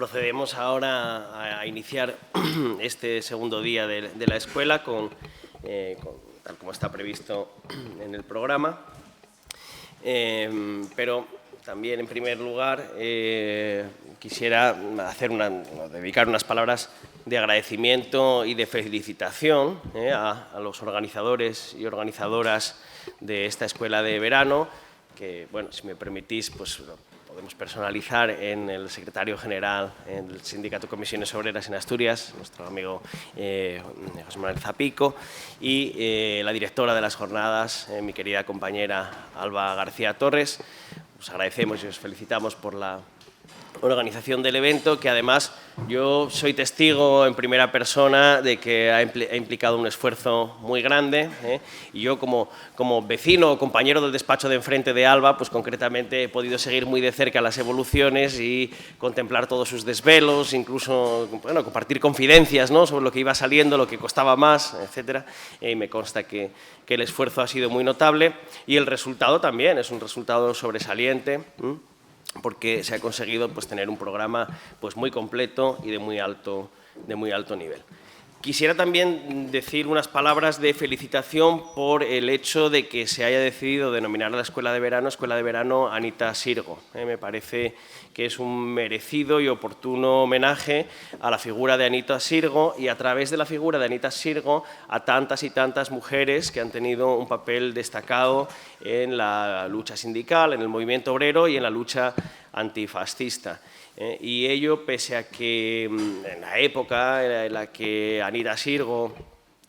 Procedemos ahora a iniciar este segundo día de la escuela tal como está previsto en el programa. Pero también, en primer lugar, quisiera dedicar unas palabras de agradecimiento y de felicitación a los organizadores y organizadoras de esta escuela de verano, que, bueno, si me permitís, pues lo podemos personalizar en el secretario general del Sindicato de Comisiones Obreras en Asturias, nuestro amigo José Manuel Zapico, y la directora de las jornadas, mi querida compañera Alba García Torres. Os agradecemos y os felicitamos por la organización del evento, que además yo soy testigo en primera persona de que ha implicado un esfuerzo muy grande, y yo como vecino o compañero del despacho de enfrente de Alba, pues concretamente he podido seguir muy de cerca las evoluciones y contemplar todos sus desvelos, incluso, bueno, compartir confidencias, ¿no?, sobre lo que iba saliendo, lo que costaba más, etcétera. Y me consta que el esfuerzo ha sido muy notable y el resultado también es un resultado sobresaliente, porque se ha conseguido, pues, tener un programa, pues, muy completo y de muy alto nivel. Quisiera también decir unas palabras de felicitación por el hecho de que se haya decidido denominar a la Escuela de Verano Anita Sirgo. Me parece que es un merecido y oportuno homenaje a la figura de Anita Sirgo y, a través de la figura de Anita Sirgo, a tantas y tantas mujeres que han tenido un papel destacado en la lucha sindical, en el movimiento obrero y en la lucha antifascista. Y ello pese a que en la época en la que Anita Sirgo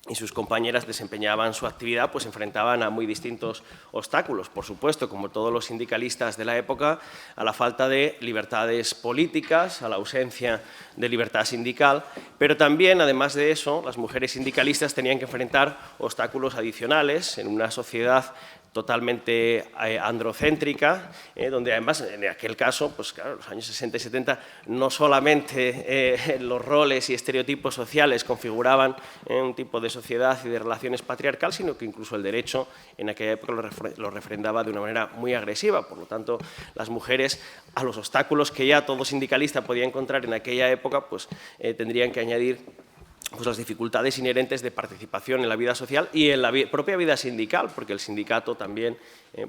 y sus compañeras desempeñaban su actividad, pues se enfrentaban a muy distintos obstáculos, por supuesto, como todos los sindicalistas de la época, a la falta de libertades políticas, a la ausencia de libertad sindical, pero también, además de eso, las mujeres sindicalistas tenían que enfrentar obstáculos adicionales en una sociedad totalmente androcéntrica, donde además en aquel caso, pues claro, en los años 60 y 70, no solamente los roles y estereotipos sociales configuraban un tipo de sociedad y de relaciones patriarcal, sino que incluso el derecho en aquella época lo refrendaba de una manera muy agresiva. Por lo tanto, las mujeres, a los obstáculos que ya todo sindicalista podía encontrar en aquella época, pues tendrían que añadir pues las dificultades inherentes de participación en la vida social y en la propia vida sindical, porque el sindicato también,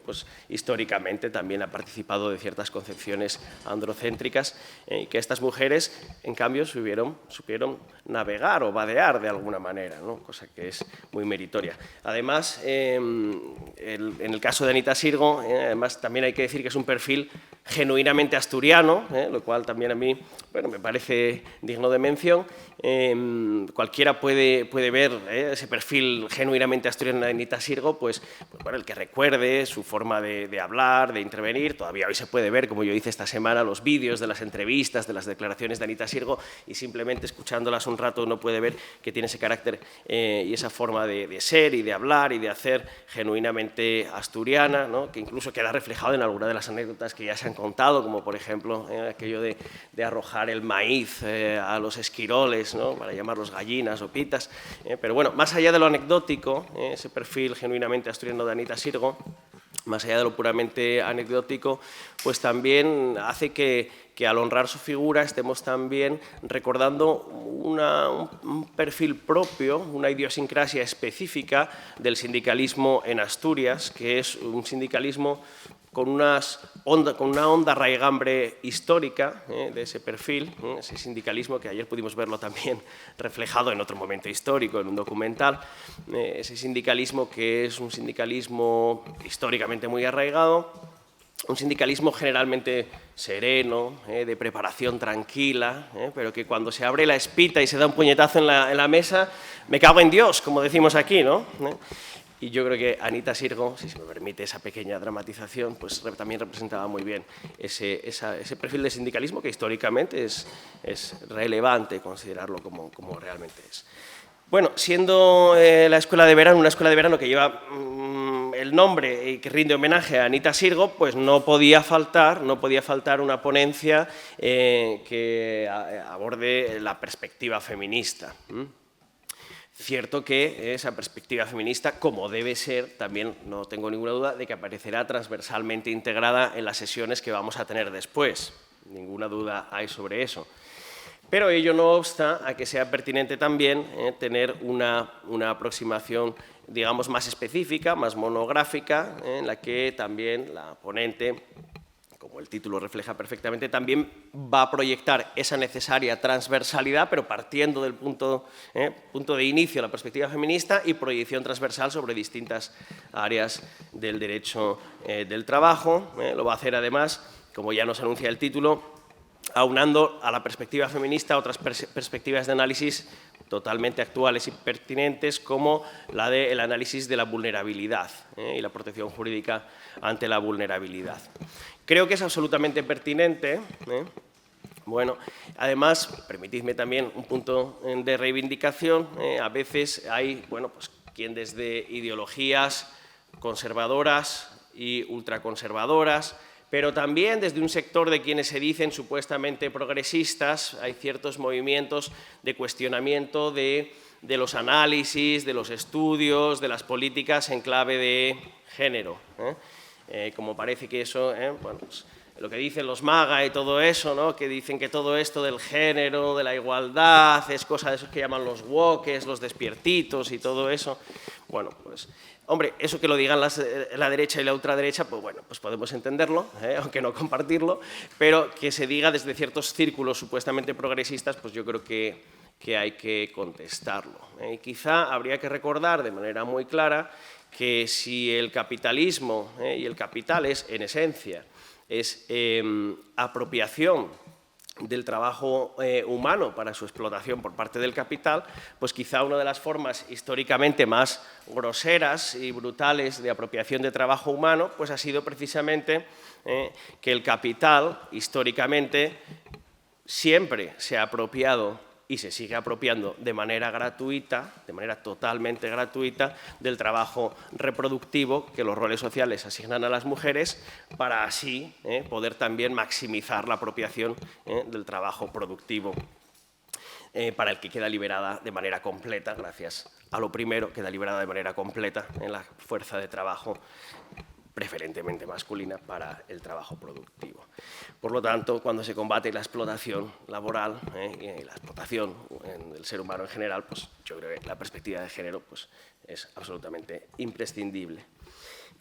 pues históricamente, también ha participado de ciertas concepciones androcéntricas, y que estas mujeres, en cambio, supieron navegar o vadear de alguna manera, ¿no?, cosa que es muy meritoria. Además, en el caso de Anita Sirgo, además también hay que decir que es un perfil genuinamente asturiano, lo cual también a mí, bueno, me parece digno de mención. Cualquiera puede ver ese perfil genuinamente asturiano de Anita Sirgo, pues bueno, el que recuerde su forma de hablar, de intervenir. Todavía hoy se puede ver, como yo hice esta semana, los vídeos de las entrevistas, de las declaraciones de Anita Sirgo, y simplemente escuchándolas un rato uno puede ver que tiene ese carácter y esa forma de ser y de hablar y de hacer genuinamente asturiana, ¿no?, que incluso queda reflejado en algunas de las anécdotas que ya se han contado, como por ejemplo aquello de arrojar el maíz a los esquiroles, ¿no?, para llamarlos gallinas o pitas. Pero bueno, más allá de lo anecdótico, ese perfil genuinamente asturiano de Anita Sirgo, más allá de lo puramente anecdótico, pues también hace que al honrar su figura estemos también recordando un perfil propio, una idiosincrasia específica del sindicalismo en Asturias, que es un sindicalismo con una honda raigambre histórica de ese perfil, ese sindicalismo que ayer pudimos verlo también reflejado en otro momento histórico, en un documental, ese sindicalismo que es un sindicalismo históricamente muy arraigado, un sindicalismo generalmente sereno, de preparación tranquila, pero que cuando se abre la espita y se da un puñetazo en la mesa, me cago en Dios, como decimos aquí, ¿no? Y yo creo que Anita Sirgo, si se me permite esa pequeña dramatización, pues también representaba muy bien ese perfil de sindicalismo que históricamente es relevante considerarlo como realmente es. Bueno, siendo la escuela de verano una escuela de verano que lleva el nombre y que rinde homenaje a Anita Sirgo, pues no podía faltar una ponencia que aborde la perspectiva feminista. Cierto que esa perspectiva feminista, como debe ser, también no tengo ninguna duda de que aparecerá transversalmente integrada en las sesiones que vamos a tener después. ninguna duda hay sobre eso. Pero ello no obsta a que sea pertinente también tener una aproximación, digamos, más específica, más monográfica, en la que también la ponente, como el título refleja perfectamente, también va a proyectar esa necesaria transversalidad, pero partiendo del punto de inicio, la perspectiva feminista, y proyección transversal sobre distintas áreas del derecho del trabajo. Lo va a hacer, además, como ya nos anuncia el título, aunando a la perspectiva feminista otras perspectivas de análisis totalmente actuales y pertinentes, como la del análisis de la vulnerabilidad y la protección jurídica ante la vulnerabilidad. Creo que es absolutamente pertinente. Bueno, además, permitidme también un punto de reivindicación. A veces hay, bueno, pues, quien desde ideologías conservadoras y ultraconservadoras, pero también desde un sector de quienes se dicen supuestamente progresistas, hay ciertos movimientos de cuestionamiento de los análisis, de los estudios, de las políticas en clave de género. Como parece que eso, bueno, pues, lo que dicen los MAGA y todo eso, ¿no? Que dicen que todo esto del género, de la igualdad, es cosa de esos que llaman los wokes, los despiertitos y todo eso. Bueno, pues, hombre, eso que lo digan la derecha y la ultraderecha, pues bueno, pues podemos entenderlo, aunque no compartirlo, pero que se diga desde ciertos círculos supuestamente progresistas, pues yo creo que hay que contestarlo. Quizá habría que recordar de manera muy clara que si el capitalismo y el capital es, en esencia, es apropiación del trabajo humano para su explotación por parte del capital, pues quizá una de las formas históricamente más groseras y brutales de apropiación de trabajo humano pues ha sido precisamente que el capital históricamente siempre se ha apropiado y se sigue apropiando de manera gratuita, de manera totalmente gratuita, del trabajo reproductivo que los roles sociales asignan a las mujeres para así poder también maximizar la apropiación del trabajo productivo para el que queda liberada de manera completa, gracias a lo primero, queda liberada de manera completa en la fuerza de trabajo preferentemente masculina para el trabajo productivo. Por lo tanto, cuando se combate la explotación laboral y la explotación del ser humano en general, pues yo creo que la perspectiva de género pues, es absolutamente imprescindible.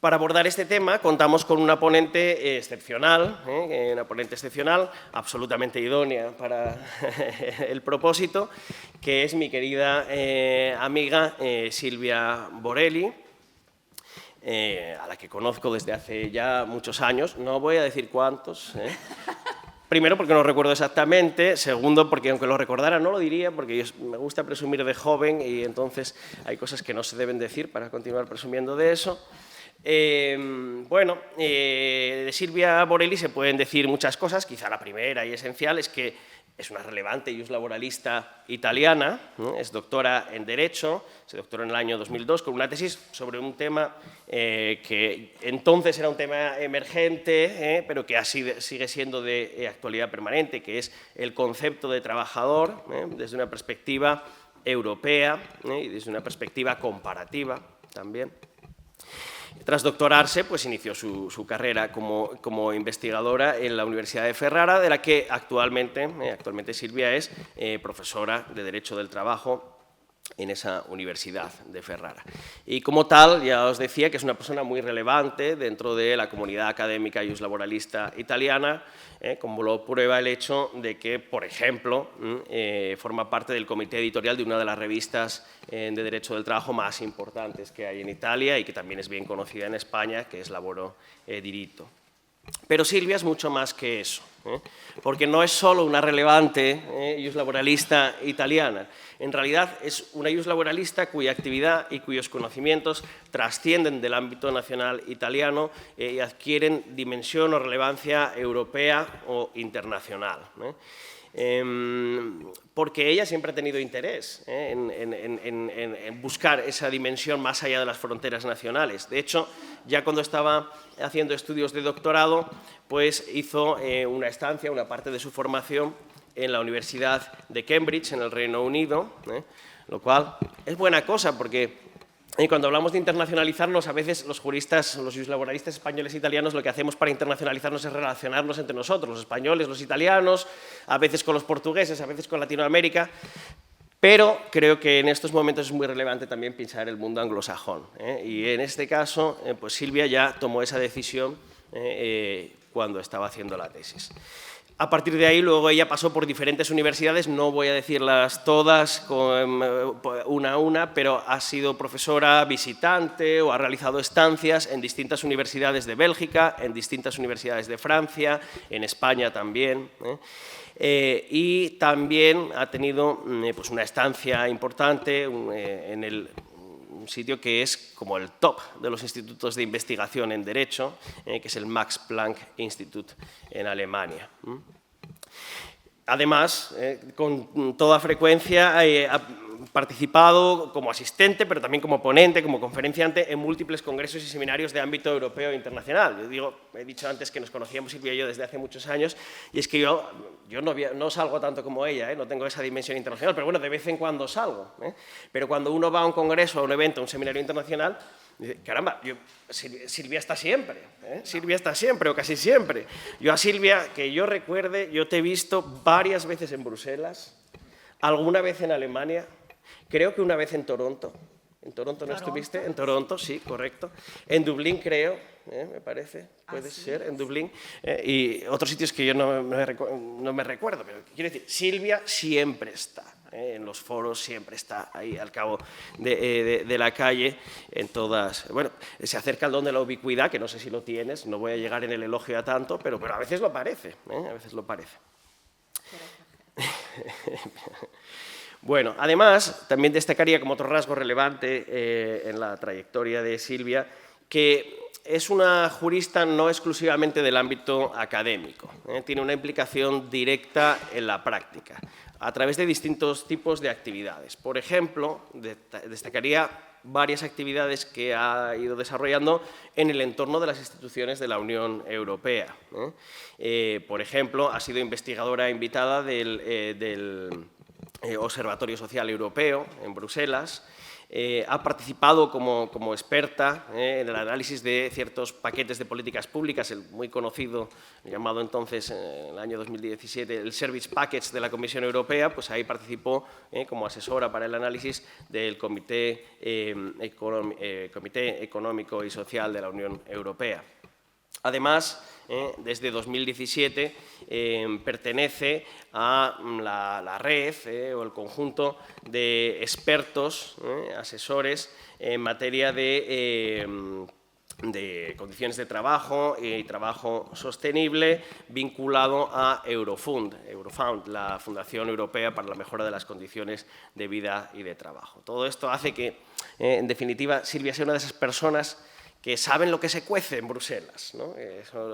Para abordar este tema contamos con una ponente excepcional, absolutamente idónea para el propósito, que es mi querida amiga Silvia Borelli, a la que conozco desde hace ya muchos años, no voy a decir cuántos. Primero, porque no recuerdo exactamente. Segundo, porque aunque lo recordara no lo diría, porque me gusta presumir de joven y entonces hay cosas que no se deben decir para continuar presumiendo de eso. De Silvia Borelli se pueden decir muchas cosas. Quizá la primera y esencial es que es una relevante iuslaboralista italiana, es doctora en Derecho, se doctoró en el año 2002 con una tesis sobre un tema que entonces era un tema emergente, pero que sigue siendo de actualidad permanente, que es el concepto de trabajador desde una perspectiva europea y desde una perspectiva comparativa también. Tras doctorarse, pues inició su carrera como investigadora en la Universidad de Ferrara, de la que actualmente Silvia es profesora de Derecho del Trabajo en esa Universidad de Ferrara. Y como tal, ya os decía que es una persona muy relevante dentro de la comunidad académica iuslaboralista italiana, como lo prueba el hecho de que, por ejemplo, forma parte del comité editorial de una de las revistas de Derecho del Trabajo más importantes que hay en Italia y que también es bien conocida en España, que es Lavoro e Diritto. Pero Silvia es mucho más que eso, porque no es solo una relevante iuslaboralista italiana, en realidad es una iuslaboralista cuya actividad y cuyos conocimientos trascienden del ámbito nacional italiano y adquieren dimensión o relevancia europea o internacional. Porque ella siempre ha tenido interés en buscar esa dimensión más allá de las fronteras nacionales. De hecho, ya cuando estaba haciendo estudios de doctorado, pues hizo una estancia, una parte de su formación en la Universidad de Cambridge, en el Reino Unido, lo cual es buena cosa porque Y cuando hablamos de internacionalizarnos, a veces los juristas, los laboralistas españoles e italianos, lo que hacemos para internacionalizarnos es relacionarnos entre nosotros, los españoles, los italianos, a veces con los portugueses, a veces con Latinoamérica, pero creo que en estos momentos es muy relevante también pensar el mundo anglosajón. Y en este caso, pues Silvia ya tomó esa decisión cuando estaba haciendo la tesis. A partir de ahí, luego ella pasó por diferentes universidades, no voy a decirlas todas una a una, pero ha sido profesora visitante o ha realizado estancias en distintas universidades de Bélgica, en distintas universidades de Francia, en España también. Y también ha tenido pues una estancia importante en un sitio que es como el top de los institutos de investigación en Derecho, que es el Max Planck Institute en Alemania. Además, con toda frecuencia ha participado como asistente, pero también como ponente, como conferenciante en múltiples congresos y seminarios de ámbito europeo e internacional. He dicho antes que nos conocíamos Silvia y yo desde hace muchos años, y es que yo no salgo tanto como ella, no tengo esa dimensión internacional, pero bueno, de vez en cuando salgo. Pero cuando uno va a un congreso, a un evento, a un seminario internacional, dice, caramba, Silvia está siempre, Silvia está siempre o casi siempre. Yo a Silvia, que yo recuerde, yo te he visto varias veces en Bruselas, alguna vez en Alemania, creo que una vez en Toronto. ¿En Toronto no estuviste? En Toronto, sí, correcto. En Dublín, creo, me parece, puede ser, en Dublín. Y otros sitios que yo no me recuerdo, pero quiero decir, Silvia siempre está. En los foros siempre está ahí al cabo de la calle, en todas. Bueno, se acerca el don de la ubicuidad, que no sé si lo tienes, no voy a llegar en el elogio a tanto, pero a veces lo parece, a veces lo parece. Bueno, además, también destacaría como otro rasgo relevante en la trayectoria de Silvia, que es una jurista no exclusivamente del ámbito académico, tiene una implicación directa en la práctica, a través de distintos tipos de actividades. Por ejemplo, destacaría varias actividades que ha ido desarrollando en el entorno de las instituciones de la Unión Europea. Por ejemplo, ha sido investigadora invitada del Observatorio Social Europeo en Bruselas, ha participado como experta en el análisis de ciertos paquetes de políticas públicas, el muy conocido, llamado entonces en el año 2017, el Service Package de la Comisión Europea, pues ahí participó como asesora para el análisis del Comité Económico y Social de la Unión Europea. Además, desde 2017 pertenece a la red o el conjunto de expertos, asesores en materia de condiciones de trabajo y trabajo sostenible vinculado a Eurofound, la Fundación Europea para la Mejora de las Condiciones de Vida y de Trabajo. Todo esto hace que, en definitiva, Silvia sea una de esas personas que saben lo que se cuece en Bruselas, ¿no?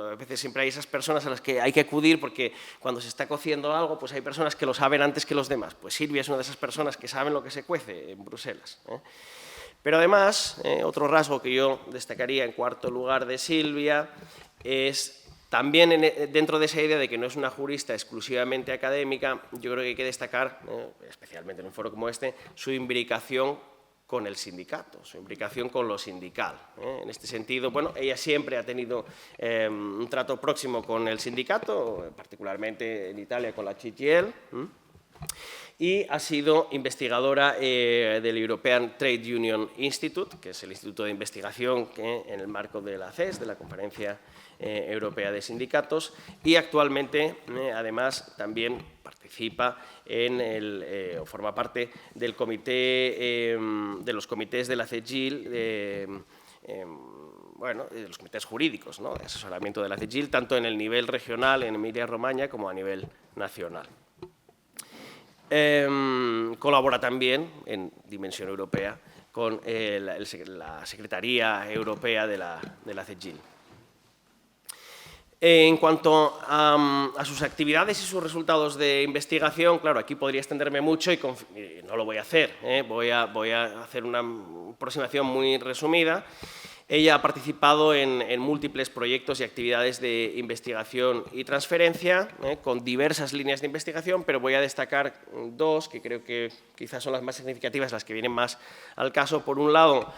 A veces siempre hay esas personas a las que hay que acudir porque cuando se está cociendo algo, pues hay personas que lo saben antes que los demás. Pues Silvia es una de esas personas que saben lo que se cuece en Bruselas. Pero además, otro rasgo que yo destacaría en cuarto lugar de Silvia es también dentro de esa idea de que no es una jurista exclusivamente académica, yo creo que hay que destacar, especialmente en un foro como este, su imbricación con el sindicato, su implicación con lo sindical. En este sentido, bueno, ella siempre ha tenido un trato próximo con el sindicato, particularmente en Italia con la CGIL, y ha sido investigadora del European Trade Union Institute, que es el instituto de investigación que, en el marco de la CES, de la Conferencia Europea de Sindicatos, y actualmente, además, también participa o forma parte del comité, de los comités de la CGIL, bueno, de los comités jurídicos, ¿no?, de asesoramiento de la CGIL, tanto en el nivel regional, en Emilia-Romagna, como a nivel nacional. Colabora también en dimensión europea con la Secretaría Europea de la CGIL. En cuanto a sus actividades y sus resultados de investigación, claro, aquí podría extenderme mucho y no lo voy a hacer, voy a hacer una aproximación muy resumida. Ella ha participado en múltiples proyectos y actividades de investigación y transferencia, con diversas líneas de investigación, pero voy a destacar dos que creo que quizás son las más significativas, las que vienen más al caso. Por un lado,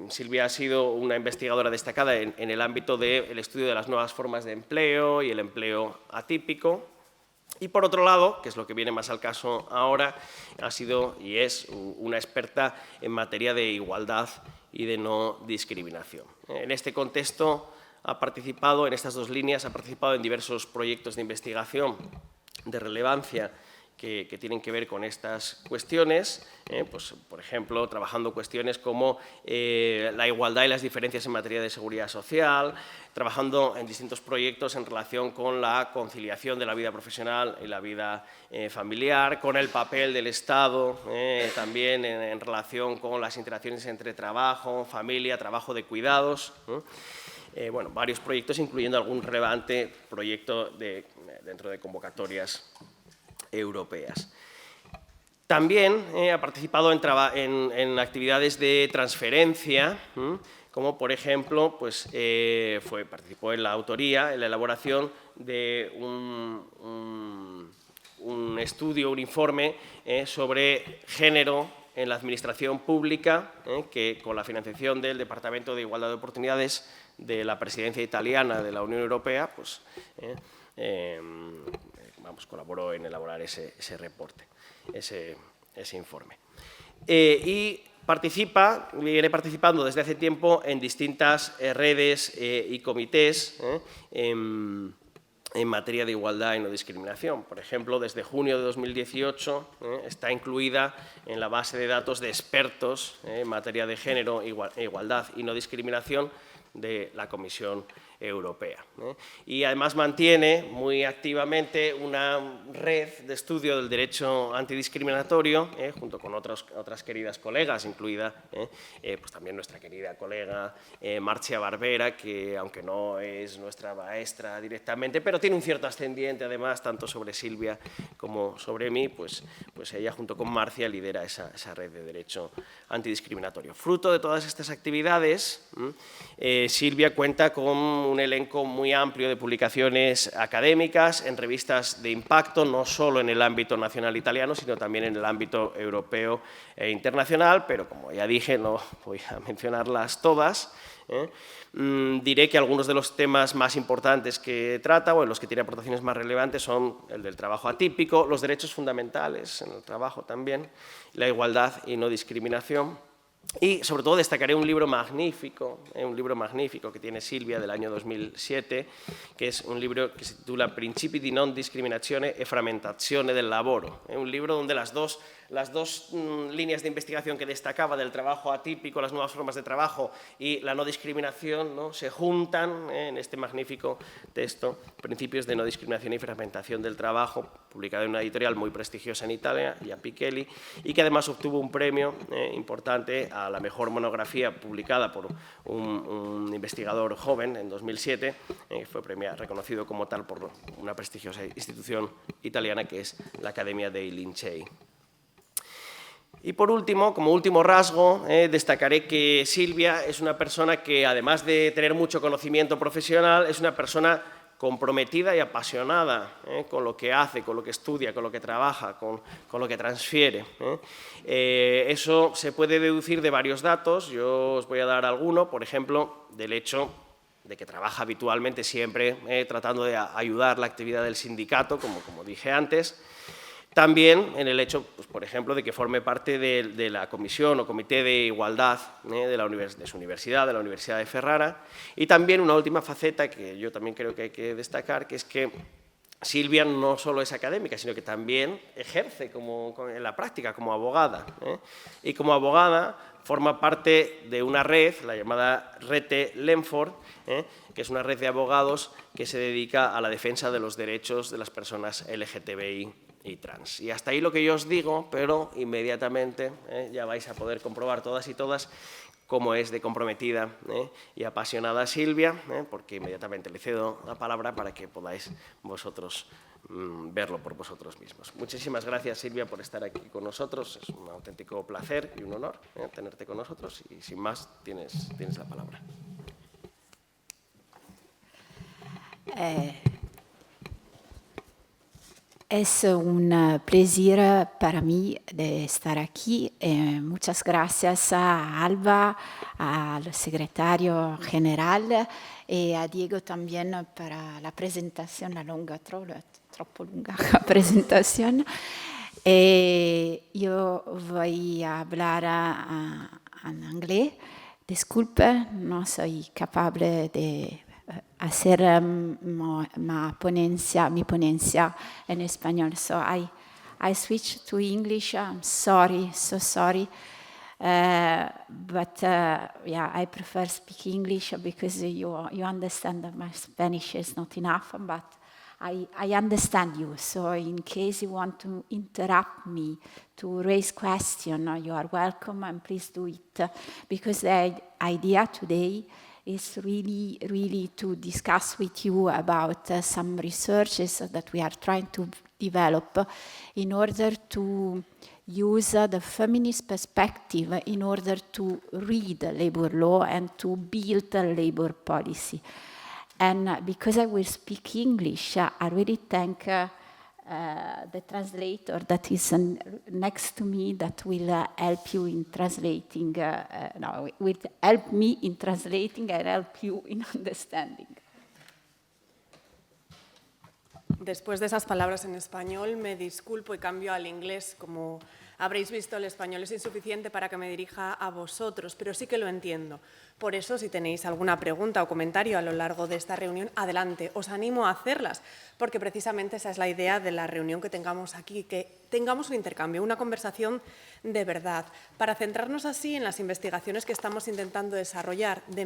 Silvia ha sido una investigadora destacada en el ámbito del estudio de las nuevas formas de empleo y el empleo atípico. Y por otro lado, que es lo que viene más al caso ahora, ha sido y es una experta en materia de igualdad y de no discriminación. En este contexto ha participado, en estas dos líneas, ha participado en diversos proyectos de investigación de relevancia que tienen que ver con estas cuestiones, pues, por ejemplo, trabajando cuestiones como la igualdad y las diferencias en materia de seguridad social, trabajando en distintos proyectos en relación con la conciliación de la vida profesional y la vida familiar, con el papel del Estado, también en relación con las interacciones entre trabajo, familia, trabajo de cuidados. Bueno, varios proyectos, incluyendo algún relevante proyecto dentro de convocatorias europeas. También ha participado en actividades de transferencia, como por ejemplo, pues, participó en la autoría, en la elaboración de un estudio, un informe sobre género en la administración pública, que con la financiación del Departamento de Igualdad de Oportunidades de la Presidencia italiana de la Unión Europea, pues, colaboró en elaborar ese reporte, ese informe. Y viene participando desde hace tiempo en distintas redes y comités en materia de igualdad y no discriminación. Por ejemplo, desde junio de 2018 está incluida en la base de datos de expertos en materia de género, igualdad y no discriminación de la Comisión Europea. Y además mantiene muy activamente una red de estudio del derecho antidiscriminatorio, junto con otras queridas colegas, incluida pues también nuestra querida colega Marcia Barbera, que aunque no es nuestra maestra directamente, pero tiene un cierto ascendiente además, tanto sobre Silvia como sobre mí, pues ella junto con Marcia lidera esa red de derecho antidiscriminatorio. Fruto de todas estas actividades, Silvia cuenta con un elenco muy amplio de publicaciones académicas en revistas de impacto, no solo en el ámbito nacional italiano, sino también en el ámbito europeo e internacional, pero como ya dije, no voy a mencionarlas todas. Diré que algunos de los temas más importantes que trata, o en los que tiene aportaciones más relevantes, son el del trabajo atípico, los derechos fundamentales en el trabajo también, la igualdad y no discriminación. Y, sobre todo, destacaré un libro magnífico que tiene Silvia del año 2007, que es un libro que se titula Principi di non discriminazione e frammentazione del lavoro. Un libro donde las dos líneas de investigación que destacaba del trabajo atípico, las nuevas formas de trabajo y la no discriminación, ¿no?, se juntan en este magnífico texto, Principios de no discriminación y fragmentación del trabajo, publicado en una editorial muy prestigiosa en Italia, Ian Pichelli, y que además obtuvo un premio importante a la mejor monografía publicada por un investigador joven en 2007, fue reconocido como tal por una prestigiosa institución italiana que es la Academia dei Lincei. Y por último, como último rasgo, destacaré que Silvia es una persona que, además de tener mucho conocimiento profesional, es una persona comprometida y apasionada con lo que hace, con lo que estudia, con lo que trabaja, con lo que transfiere. Eso se puede deducir de varios datos, yo os voy a dar alguno, por ejemplo, del hecho de que trabaja habitualmente siempre tratando de ayudar la actividad del sindicato, como dije antes. También en el hecho, pues, por ejemplo, de que forme parte de la comisión o comité de igualdad de su universidad, de la Universidad de Ferrara. Y también una última faceta que yo también creo que hay que destacar, que es que Silvia no solo es académica, sino que también ejerce en la práctica como abogada. Y como abogada forma parte de una red, la llamada Rete Lenford, que es una red de abogados que se dedica a la defensa de los derechos de las personas LGTBI y trans. Y hasta ahí lo que yo os digo, pero inmediatamente ya vais a poder comprobar todas y todas cómo es de comprometida y apasionada Silvia, porque inmediatamente le cedo la palabra para que podáis vosotros verlo por vosotros mismos. Muchísimas gracias, Silvia, por estar aquí con nosotros. Es un auténtico placer y un honor tenerte con nosotros. Y sin más, tienes la palabra. Es un placer para mí de estar aquí. Muchas gracias a Alba, al secretario general y a Diego también para la presentación, la lunga, troppo lunga presentación. Yo voy a hablar en inglés. Disculpe, no soy capaz de hacer mi ponencia en español. So I switch to English. I'm sorry, so sorry. But yeah, I prefer speak English because you understand that my Spanish is not enough, but I understand you. So in case you want to interrupt me, to raise question, you are welcome, and please do it. Because the idea today is really to discuss with you about some researches that we are trying to develop in order to use the feminist perspective in order to read labor law and to build a labor policy. And because I will speak English, I really thank the translator that is next to me that will help you in translating, will help me in translating and help you in understanding. Después de esas palabras en español, me disculpo y cambio al inglés. Como habréis visto, el español es insuficiente para que me dirija a vosotros, pero sí que lo entiendo. Por eso, si tenéis alguna pregunta o comentario a lo largo de esta reunión, adelante, os animo a hacerlas, porque precisamente esa es la idea de la reunión que tengamos aquí, que tengamos un intercambio, una conversación de verdad, para centrarnos así en las investigaciones que estamos intentando desarrollar de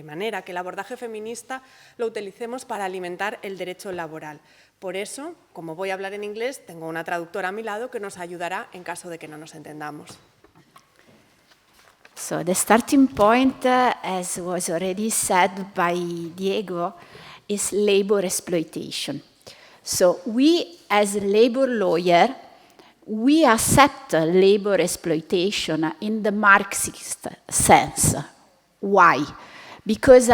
manera que el abordaje feminista lo utilicemos para alimentar el derecho laboral. Por eso, como voy a hablar en inglés, tengo una traductora a mi lado que nos ayudará en caso de que no nos entendamos. So the starting point, as was already said by Diego, is labor exploitation. So we, as a labor lawyer, we accept labor exploitation in the Marxist sense. Why? Because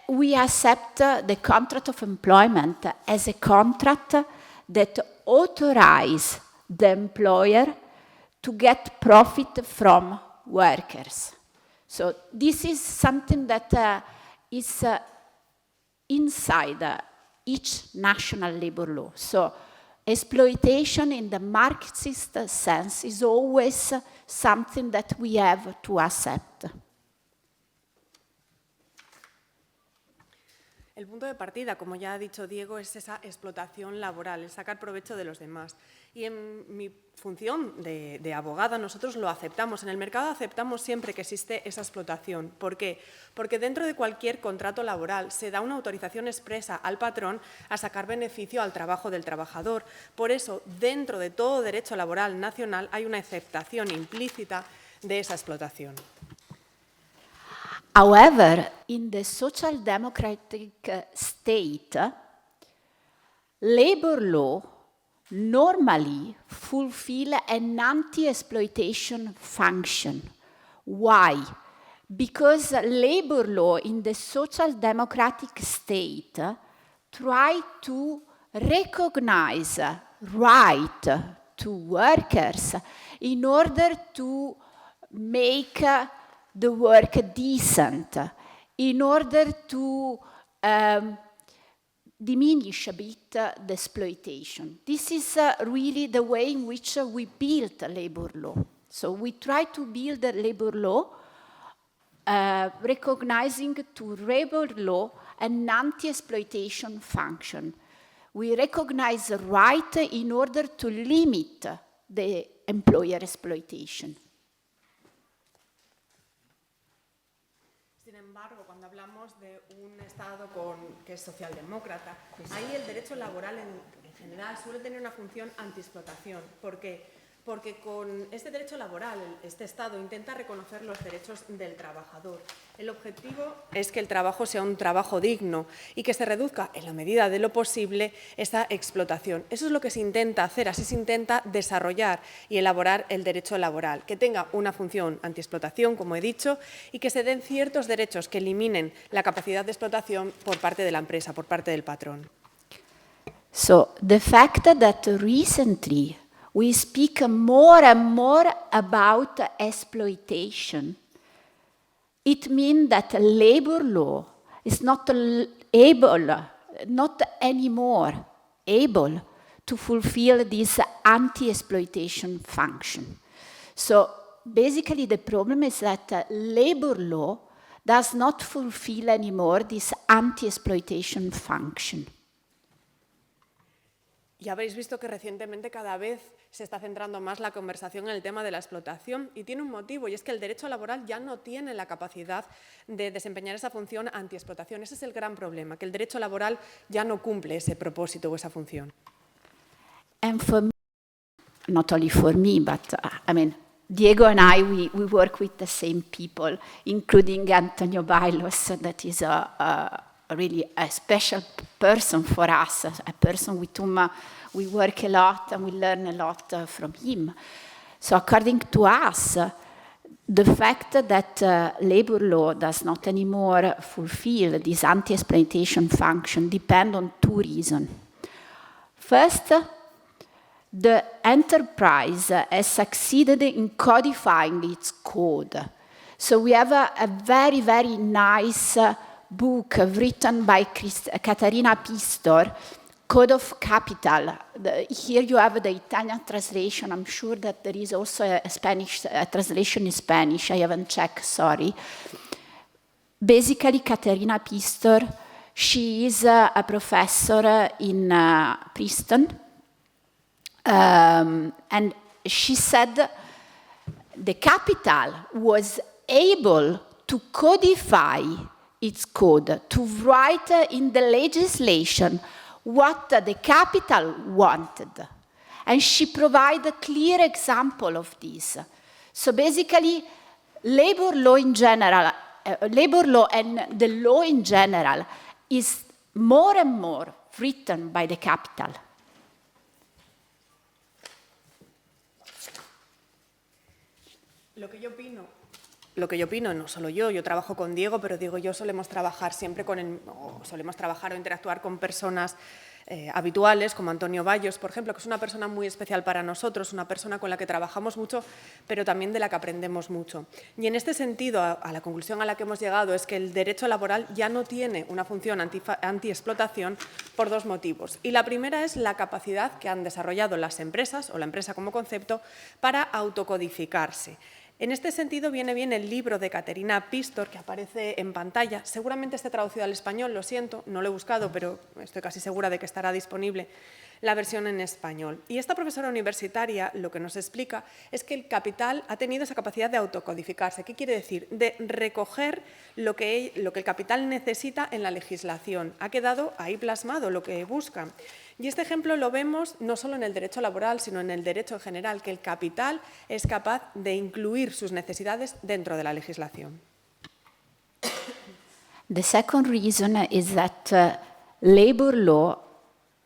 we accept the contract of employment as a contract that authorizes the employer to get profit from workers. So this is something that is inside each national labor law. So exploitation in the Marxist sense is always something that we have to accept. El punto de partida, como ya ha dicho Diego, es esa explotación laboral, el sacar provecho de los demás. Y en mi función de abogada nosotros lo aceptamos. En el mercado aceptamos siempre que existe esa explotación. ¿Por qué? Porque dentro de cualquier contrato laboral se da una autorización expresa al patrón a sacar beneficio al trabajo del trabajador. Por eso, dentro de todo derecho laboral nacional hay una aceptación implícita de esa explotación. However, in the social democratic state, labor law normally fulfill an anti-exploitation function. Why? Because labor law in the social democratic state try to recognize right to workers in order to make the work decent, in order to diminish a bit the exploitation. This is really the way in which we build labor law. So we try to build a labor law recognizing to labor law an anti-exploitation function. We recognize the right in order to limit the employer exploitation. Sin embargo, cuando hablamos de un Estado que es socialdemócrata, ahí el derecho laboral en general suele tener una función antiexplotación. ¿Por qué? porque con este derecho laboral, este Estado intenta reconocer los derechos del trabajador. El objetivo es que el trabajo sea un trabajo digno y que se reduzca, en la medida de lo posible, esa explotación. Eso es lo que se intenta hacer, así se intenta desarrollar y elaborar el derecho laboral, que tenga una función antiexplotación, como he dicho, y que se den ciertos derechos que eliminen la capacidad de explotación por parte de la empresa, por parte del patrón. So the fact that recently we speak more and more about exploitation, it means that labor law is not anymore able to fulfill this anti-exploitation function. So basically the problem is that labor law does not fulfill anymore this anti-exploitation function. Ya habréis visto que recientemente cada vez se está centrando más la conversación en el tema de la explotación y tiene un motivo, y es que el derecho laboral ya no tiene la capacidad de desempeñar esa función antiexplotación. Ese es el gran problema, que el derecho laboral ya no cumple ese propósito o esa función. And for me, not only for me, but Diego and I, we work with the same people, including Antonio Bailos, that is really a special person for us, a person with whom we work a lot and we learn a lot from him. So according to us, the fact that labor law does not anymore fulfill this anti-exploitation function depends on two reasons. First, the enterprise has succeeded in codifying its code. So we have a very, very nice book written by Caterina Pistor, Code of Capital. Here you have the Italian translation. I'm sure that there is also a Spanish translation in Spanish. I haven't checked, sorry. Basically, Caterina Pistor, she is a professor in Princeton. And she said the capital was able to codify its code, to write in the legislation what the capital wanted. And she provided a clear example of this. So basically, labor law in general, labor law and the law in general is more and more written by the capital. Lo que yo opino, no solo yo trabajo con Diego, pero Diego y yo solemos trabajar siempre o interactuar con personas habituales, como Antonio Bailos, por ejemplo, que es una persona muy especial para nosotros, una persona con la que trabajamos mucho, pero también de la que aprendemos mucho. Y en este sentido, a la conclusión a la que hemos llegado es que el derecho laboral ya no tiene una función antiexplotación por dos motivos. Y la primera es la capacidad que han desarrollado las empresas, o la empresa como concepto, para autocodificarse. En este sentido viene bien el libro de Caterina Pistor, que aparece en pantalla. Seguramente esté traducido al español, lo siento, no lo he buscado, pero estoy casi segura de que estará disponible la versión en español. Y esta profesora universitaria lo que nos explica es que el capital ha tenido esa capacidad de autocodificarse. ¿Qué quiere decir? De recoger lo que el capital necesita en la legislación. Ha quedado ahí plasmado lo que busca. Y este ejemplo lo vemos no solo en el derecho laboral, sino en el derecho en general, que el capital es capaz de incluir sus necesidades dentro de la legislación. The second reason is that labor law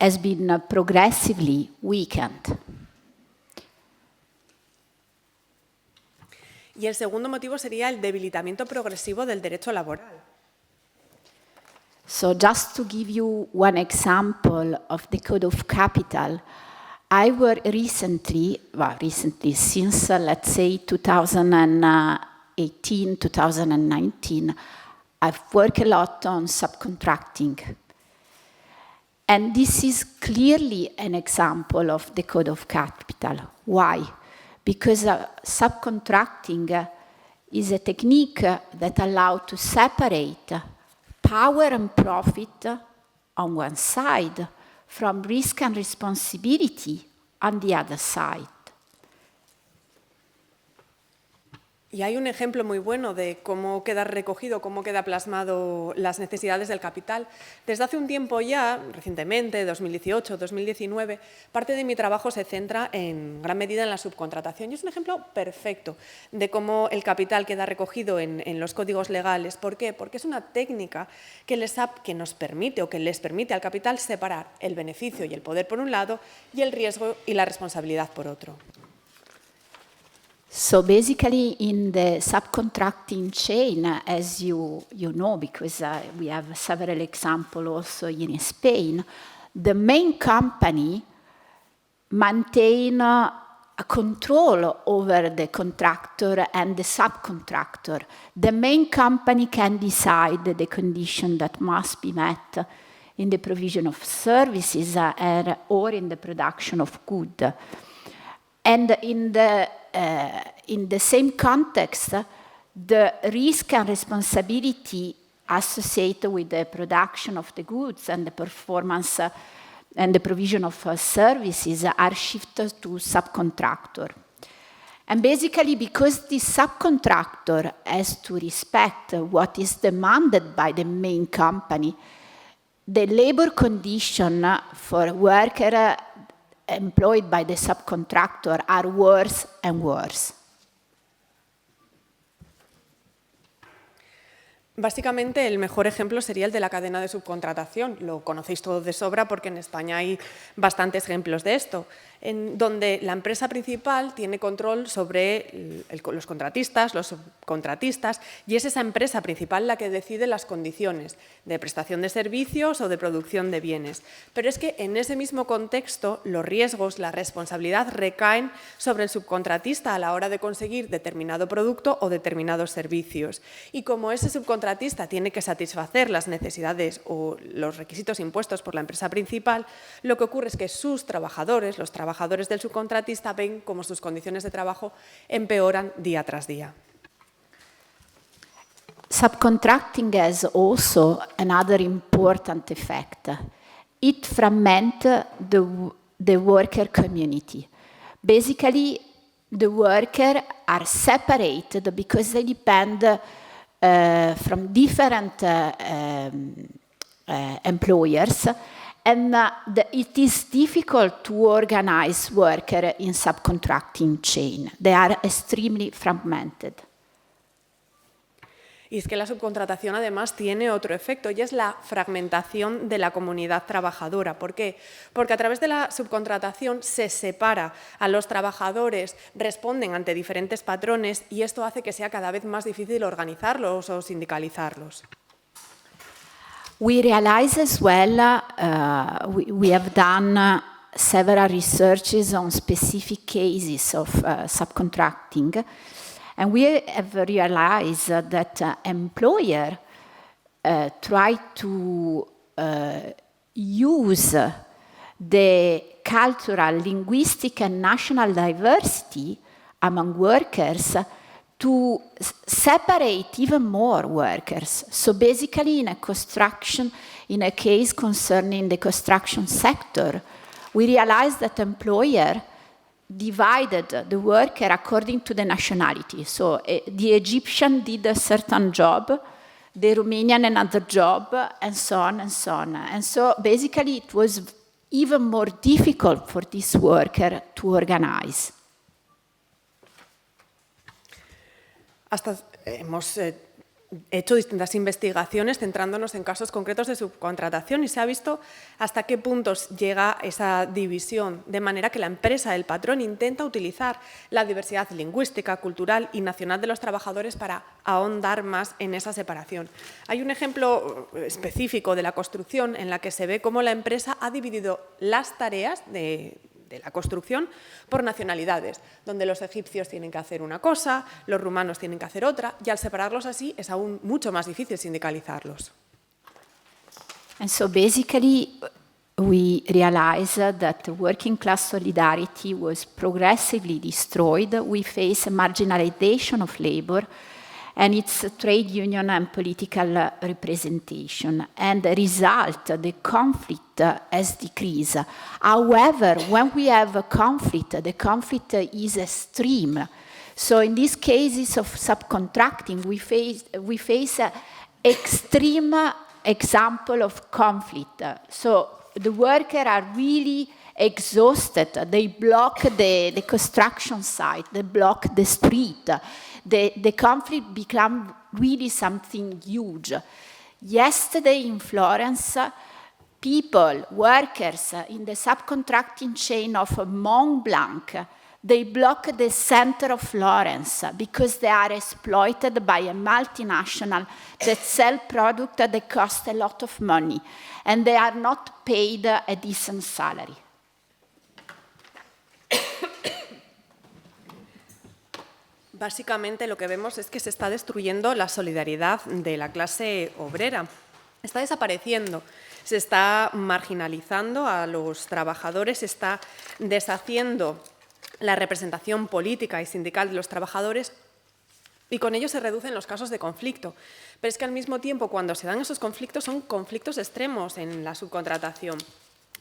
has been progressively weakened. Y el segundo motivo sería el debilitamiento progresivo del derecho laboral. So just to give you one example of the Code of Capital, I worked recently, since let's say 2018, 2019, I've worked a lot on subcontracting. And this is clearly an example of the Code of Capital. Why? Because subcontracting is a technique that allows to separate power and profit on one side from risk and responsibility on the other side. Y hay un ejemplo muy bueno de cómo queda recogido, cómo queda plasmado las necesidades del capital. Desde hace un tiempo ya, recientemente, 2018, 2019, parte de mi trabajo se centra en gran medida en la subcontratación. Y es un ejemplo perfecto de cómo el capital queda recogido en los códigos legales. ¿Por qué? Porque es una técnica que nos permite o que les permite al capital separar el beneficio y el poder por un lado y el riesgo y la responsabilidad por otro. So basically in the subcontracting chain, as you know, because we have several examples also in Spain, the main company maintain a control over the contractor and the subcontractor. The main company can decide the condition that must be met in the provision of services or in the production of goods. And in the same context, the risk and responsibility associated with the production of the goods and the performance and the provision of services are shifted to subcontractor. And basically, because the subcontractor has to respect what is demanded by the main company, the labor condition for worker employed by the subcontractor are worse and worse. Básicamente, el mejor ejemplo sería el de la cadena de subcontratación. Lo conocéis todos de sobra porque en España hay bastantes ejemplos de esto, en donde la empresa principal tiene control sobre los contratistas, los subcontratistas, y es esa empresa principal la que decide las condiciones de prestación de servicios o de producción de bienes. Pero es que en ese mismo contexto los riesgos, la responsabilidad recaen sobre el subcontratista a la hora de conseguir determinado producto o determinados servicios. Y como ese subcontratista tiene que satisfacer las necesidades o los requisitos impuestos por la empresa principal, lo que ocurre es que sus trabajadores, los trabajadores del subcontratista, ven cómo sus condiciones de trabajo empeoran día tras día. Subcontracting has also another important effect. It fragments the worker community. Basically, the workers are separated because they depend from different employers, and it is difficult to organize workers in subcontracting chain. They are extremely fragmented. Y es que la subcontratación además tiene otro efecto y es la fragmentación de la comunidad trabajadora. ¿Por qué? Porque a través de la subcontratación se separa a los trabajadores, responden ante diferentes patrones y esto hace que sea cada vez más difícil organizarlos o sindicalizarlos. We realize as well, we have done several researches on specific cases of subcontracting. And we have realized that employers try to use the cultural, linguistic, and national diversity among workers to separate even more workers. So basically, in a case concerning the construction sector, we realized that employer divided the worker according to the nationality. So the Egyptian did a certain job, the Romanian another job, and so on and so on. And so basically it was even more difficult for this worker to organize. Hemos hecho distintas investigaciones centrándonos en casos concretos de subcontratación y se ha visto hasta qué puntos llega esa división, de manera que la empresa, el patrón, intenta utilizar la diversidad lingüística, cultural y nacional de los trabajadores para ahondar más en esa separación. Hay un ejemplo específico de la construcción en la que se ve cómo la empresa ha dividido las tareas de la construcción por nacionalidades, donde los egipcios tienen que hacer una cosa, los rumanos tienen que hacer otra, y al separarlos así es aún mucho más difícil sindicalizarlos. And so basically we realized that working class solidarity was progressively destroyed. We face a marginalization of labor and its trade union and political representation. And the result, the conflict has decreased. However, when we have a conflict, the conflict is extreme. So in these cases of subcontracting, we face an extreme example of conflict. So the workers are really exhausted. They block the construction site. They block the street. The conflict become really something huge. Yesterday in Florence, people, workers in the subcontracting chain of Mont Blanc, they block the center of Florence because they are exploited by a multinational that sell products that cost a lot of money, and they are not paid a decent salary. Básicamente lo que vemos es que se está destruyendo la solidaridad de la clase obrera. Está desapareciendo, se está marginalizando a los trabajadores, se está deshaciendo la representación política y sindical de los trabajadores y con ello se reducen los casos de conflicto. Pero es que al mismo tiempo, cuando se dan esos conflictos, son conflictos extremos en la subcontratación.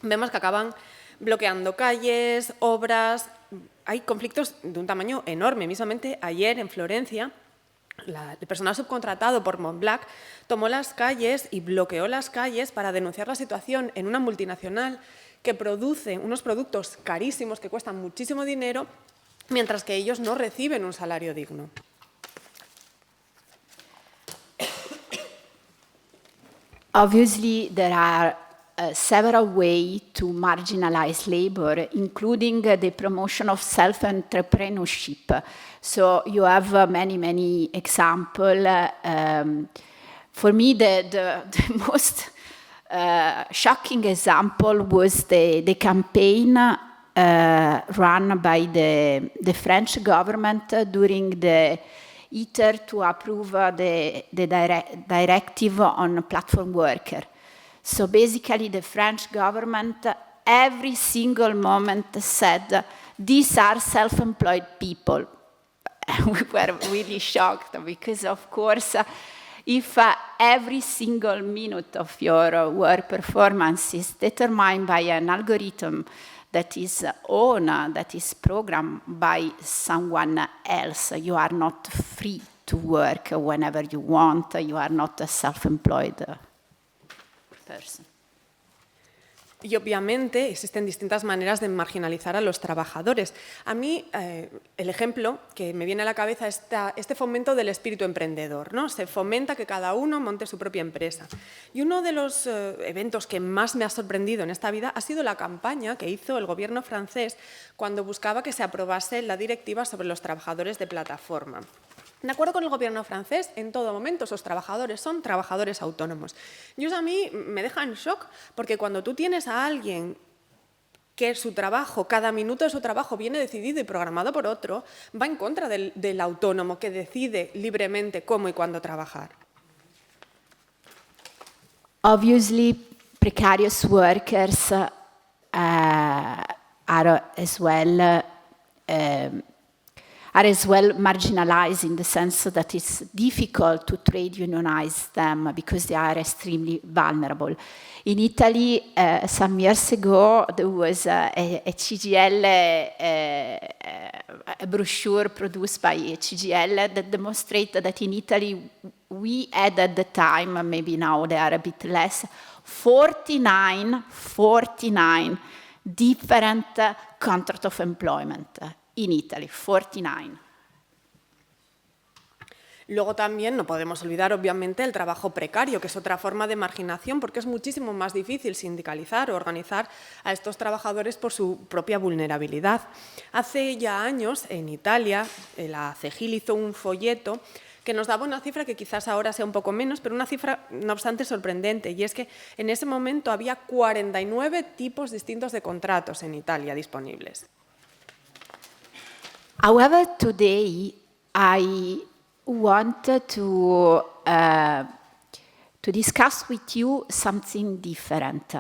Vemos que acaban bloqueando calles, obras. Hay conflictos de un tamaño enorme. Mismamente ayer en Florencia, el personal subcontratado por Montblanc tomó las calles y bloqueó las calles para denunciar la situación en una multinacional que produce unos productos carísimos que cuestan muchísimo dinero, mientras que ellos no reciben un salario digno. Obviously, there are several ways to marginalize labor, including the promotion of self-entrepreneurship. So you have many examples. For me, the most shocking example was the campaign run by the French government during the ITER to approve the directive on platform worker. So basically the French government every single moment said, these are self-employed people. We were really shocked because, of course, if every single minute of your work performance is determined by an algorithm that is owned, that is programmed by someone else, you are not free to work whenever you want, you are not a self-employed person. Y obviamente existen distintas maneras de marginalizar a los trabajadores. A mí el ejemplo que me viene a la cabeza es este fomento del espíritu emprendedor, ¿no? Se fomenta que cada uno monte su propia empresa. Y uno de los eventos que más me ha sorprendido en esta vida ha sido la campaña que hizo el gobierno francés cuando buscaba que se aprobase la directiva sobre los trabajadores de plataforma. De acuerdo con el gobierno francés, en todo momento esos trabajadores son trabajadores autónomos. Y eso a mí me deja en shock, porque cuando tú tienes a alguien que su trabajo, cada minuto de su trabajo viene decidido y programado por otro, va en contra del autónomo que decide libremente cómo y cuándo trabajar. Obviously, precarious workers are as well marginalized in the sense that it's difficult to trade unionize them because they are extremely vulnerable. In Italy, some years ago, there was a CGIL, a brochure produced by CGIL that demonstrated that in Italy, we had at the time, maybe now they are a bit less, 49 different contracts of employment. In Italy, 49. Luego también no podemos olvidar, obviamente, el trabajo precario, que es otra forma de marginación, porque es muchísimo más difícil sindicalizar o organizar a estos trabajadores por su propia vulnerabilidad. Hace ya años, en Italia, la CEGIL hizo un folleto que nos daba una cifra que quizás ahora sea un poco menos, pero una cifra, no obstante, sorprendente, y es que en ese momento había 49 tipos distintos de contratos en Italia disponibles. However, today I want to discuss with you something different,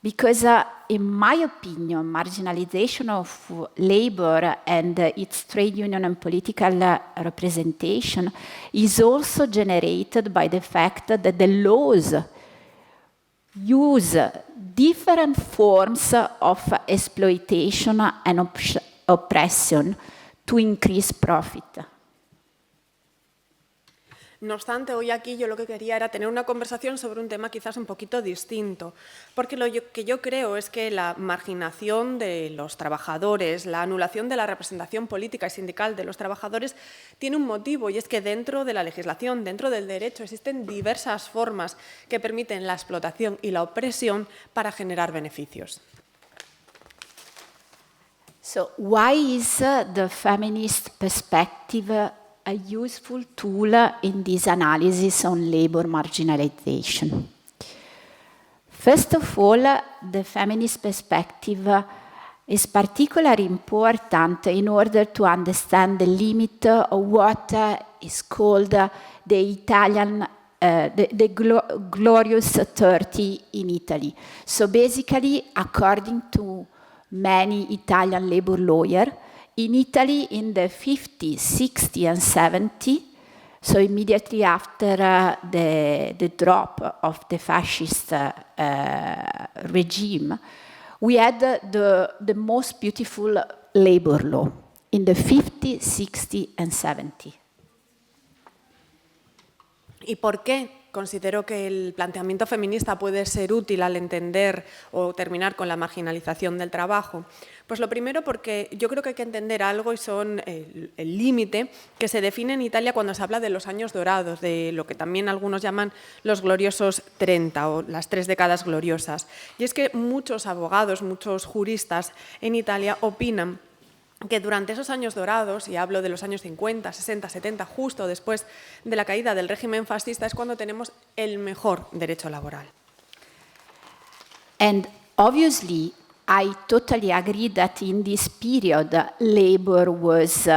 because in my opinion, marginalization of labor and its trade union and political representation is also generated by the fact that the laws use different forms of exploitation and oppression to increase profit. No obstante, hoy aquí yo lo que quería era tener una conversación sobre un tema quizás un poquito distinto, porque lo que yo creo es que la marginación de los trabajadores, la anulación de la representación política y sindical de los trabajadores tiene un motivo, y es que dentro de la legislación, dentro del derecho, existen diversas formas que permiten la explotación y la opresión para generar beneficios. So why is the feminist perspective a useful tool in this analysis on labor marginalization? First of all, the feminist perspective is particularly important in order to understand the limit of what is called the Italian glorious 30 in Italy. So basically, according to many Italian labor lawyers, in Italy, in the 50s, 60s, and 70s, so immediately after the drop of the fascist regime, we had the most beautiful labor law in the 50s, 60s, and 70s. ¿Y por qué considero que el planteamiento feminista puede ser útil al entender o terminar con la marginalización del trabajo? Pues lo primero porque yo creo que hay que entender algo y son el límite que se define en Italia cuando se habla de los años dorados, de lo que también algunos llaman los gloriosos 30 o las 3 décadas gloriosas. Y es que muchos abogados, muchos juristas en Italia opinan que durante esos años dorados, y hablo de los años 50, 60, 70, justo después de la caída del régimen fascista, es cuando tenemos el mejor derecho laboral. And obviously, I totally agree that in this period, labor was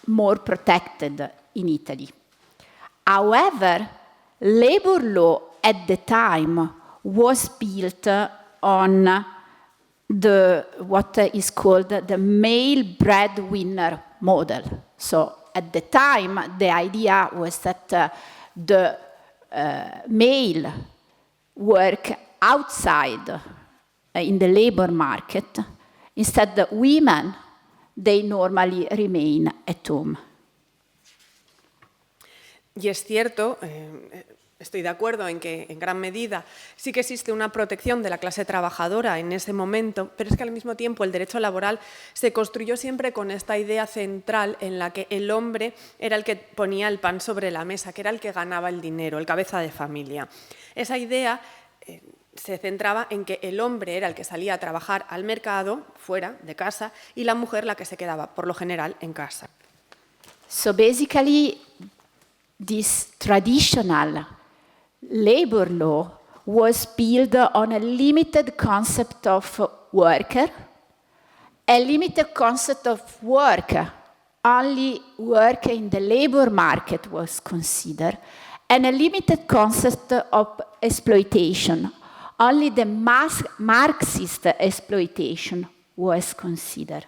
more protected in Italy. However, labor law at the time was built on what is called the male breadwinner model. So at the time, the idea was that the male work outside in the labor market. Instead, the women, they normally remain at home. Y es cierto, estoy de acuerdo en que en gran medida sí que existe una protección de la clase trabajadora en ese momento, pero es que al mismo tiempo el derecho laboral se construyó siempre con esta idea central en la que el hombre era el que ponía el pan sobre la mesa, que era el que ganaba el dinero, el cabeza de familia. Esa idea se centraba en que el hombre era el que salía a trabajar al mercado, fuera de casa, y la mujer la que se quedaba, por lo general, en casa. So basically, this traditional labor law was built on a limited concept of worker, a limited concept of worker. Only work in the labor market was considered, and a limited concept of exploitation. Only the Marxist exploitation was considered.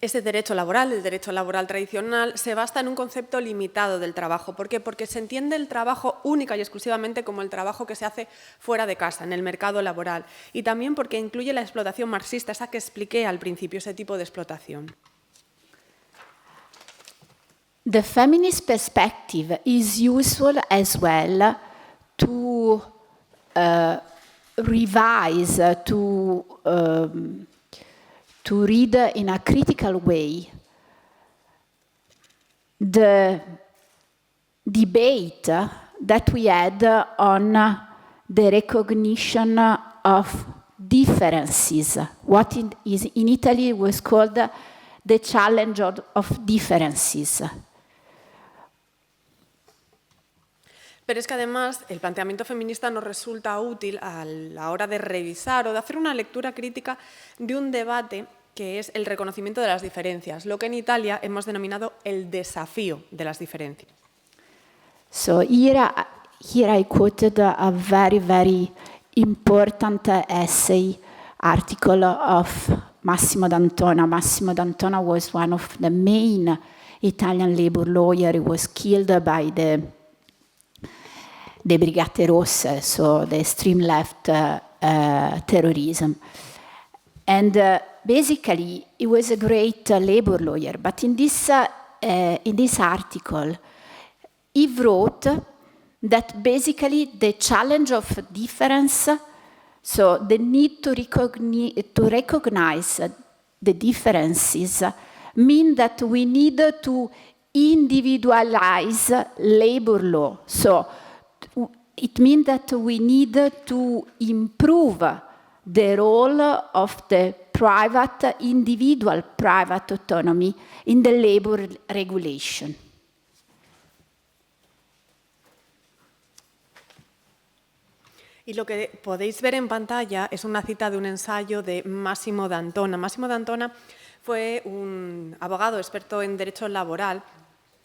Ese derecho laboral, el derecho laboral tradicional, se basa en un concepto limitado del trabajo. ¿Por qué? Porque se entiende el trabajo única y exclusivamente como el trabajo que se hace fuera de casa, en el mercado laboral. Y también porque incluye la explotación marxista, esa que expliqué al principio, ese tipo de explotación. The feminist perspective is useful as well to revise, to read in a critical way the debate that we had on the recognition of differences, what in Italy was called the challenge of differences. Pero es que además el planteamiento feminista nos resulta útil a la hora de revisar o de hacer una lectura crítica de un debate que es el reconocimiento de las diferencias, lo que en Italia hemos denominado el desafío de las diferencias. So here I quoted a very, very important essay article of Massimo D'Antona. Massimo D'Antona was one of the main Italian labor lawyers. He was killed by the Brigate Rosse, so the extreme left terrorism. And basically, he was a great labor lawyer, but in this article, he wrote that basically the challenge of difference, so the need to recognize the differences, mean that we need to individualize labor law. So it means that we need to improve the role of the individual private autonomy in the labor regulation. Y lo que podéis ver en pantalla es una cita de un ensayo de Massimo D'Antona. Massimo D'Antona fue un abogado experto en derecho laboral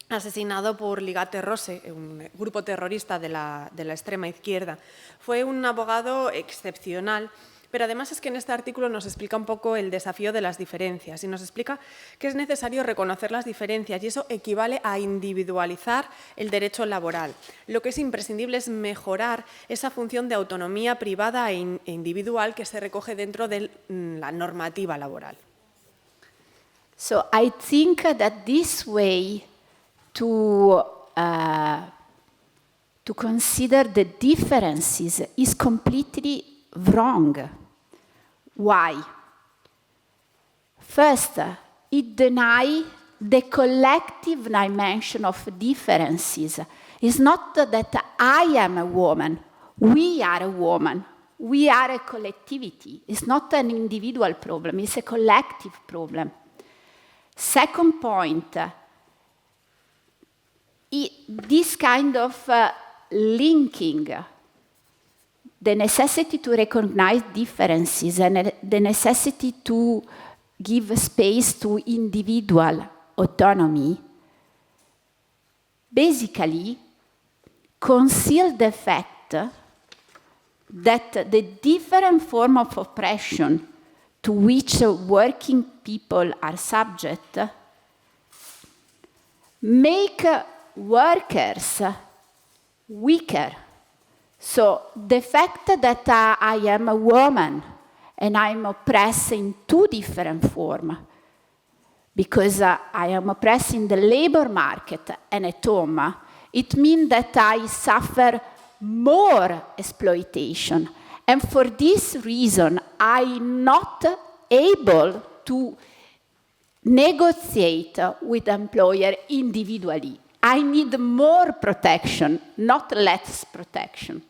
asesinado por Ligate Rosse, un grupo terrorista de la extrema izquierda. Fue un abogado excepcional, pero además es que en este artículo nos explica un poco el desafío de las diferencias y nos explica que es necesario reconocer las diferencias y eso equivale a individualizar el derecho laboral. Lo que es imprescindible es mejorar esa función de autonomía privada e individual que se recoge dentro de la normativa laboral. So I think that this way to consider the differences is completely wrong. Why? First, it denies the collective dimension of differences. It's not that I am a woman, we are a woman, we are a collectivity. It's not an individual problem, it's a collective problem. Second point, this kind of linking, the necessity to recognize differences and the necessity to give space to individual autonomy, basically conceal the fact that the different form of oppression to which working people are subject make workers weaker. So the fact that I am a woman and I'm oppressed in two different forms, because I am oppressed in the labor market and at home, it means that I suffer more exploitation. And for this reason, I'm not able to negotiate with the employer individually. I need more protection, not less protection.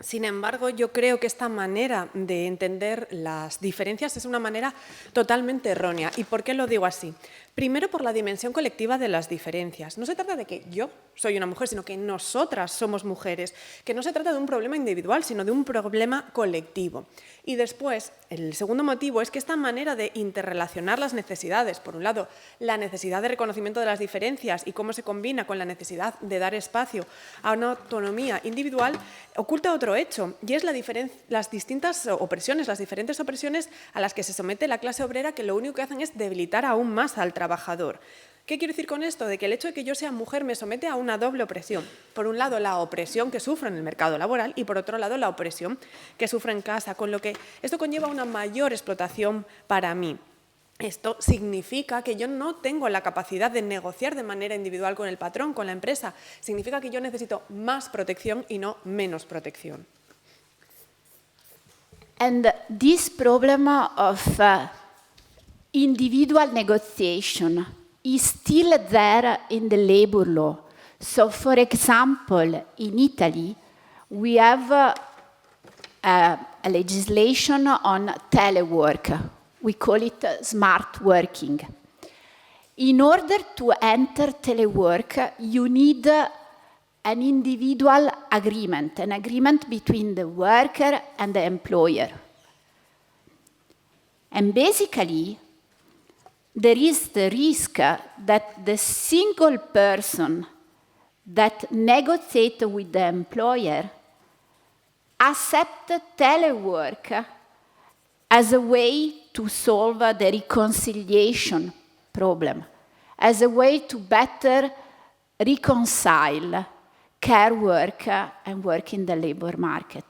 Sin embargo, yo creo que esta manera de entender las diferencias es una manera totalmente errónea. ¿Y por qué lo digo así? Primero, por la dimensión colectiva de las diferencias. No se trata de que yo soy una mujer, sino que nosotras somos mujeres. Que no se trata de un problema individual, sino de un problema colectivo. Y después, el segundo motivo es que esta manera de interrelacionar las necesidades, por un lado, la necesidad de reconocimiento de las diferencias y cómo se combina con la necesidad de dar espacio a una autonomía individual, oculta otro hecho, y es las distintas opresiones, las diferentes opresiones a las que se somete la clase obrera, que lo único que hacen es debilitar aún más al trabajador. ¿Qué quiero decir con esto? De que el hecho de que yo sea mujer me somete a una doble opresión. Por un lado, la opresión que sufro en el mercado laboral y, por otro lado, la opresión que sufro en casa, con lo que esto conlleva una mayor explotación para mí. Esto significa que yo no tengo la capacidad de negociar de manera individual con el patrón, con la empresa. Significa que yo necesito más protección y no menos protección. And this problem of individual negotiation is still there in the labor law. So, for example, in Italy, we have a legislation on telework. We call it smart working. In order to enter telework, you need an individual agreement, an agreement between the worker and the employer. And basically, there is the risk that the single person that negotiates with the employer accepts telework as a way to solve the reconciliation problem, as a way to better reconcile care work and work in the labor market.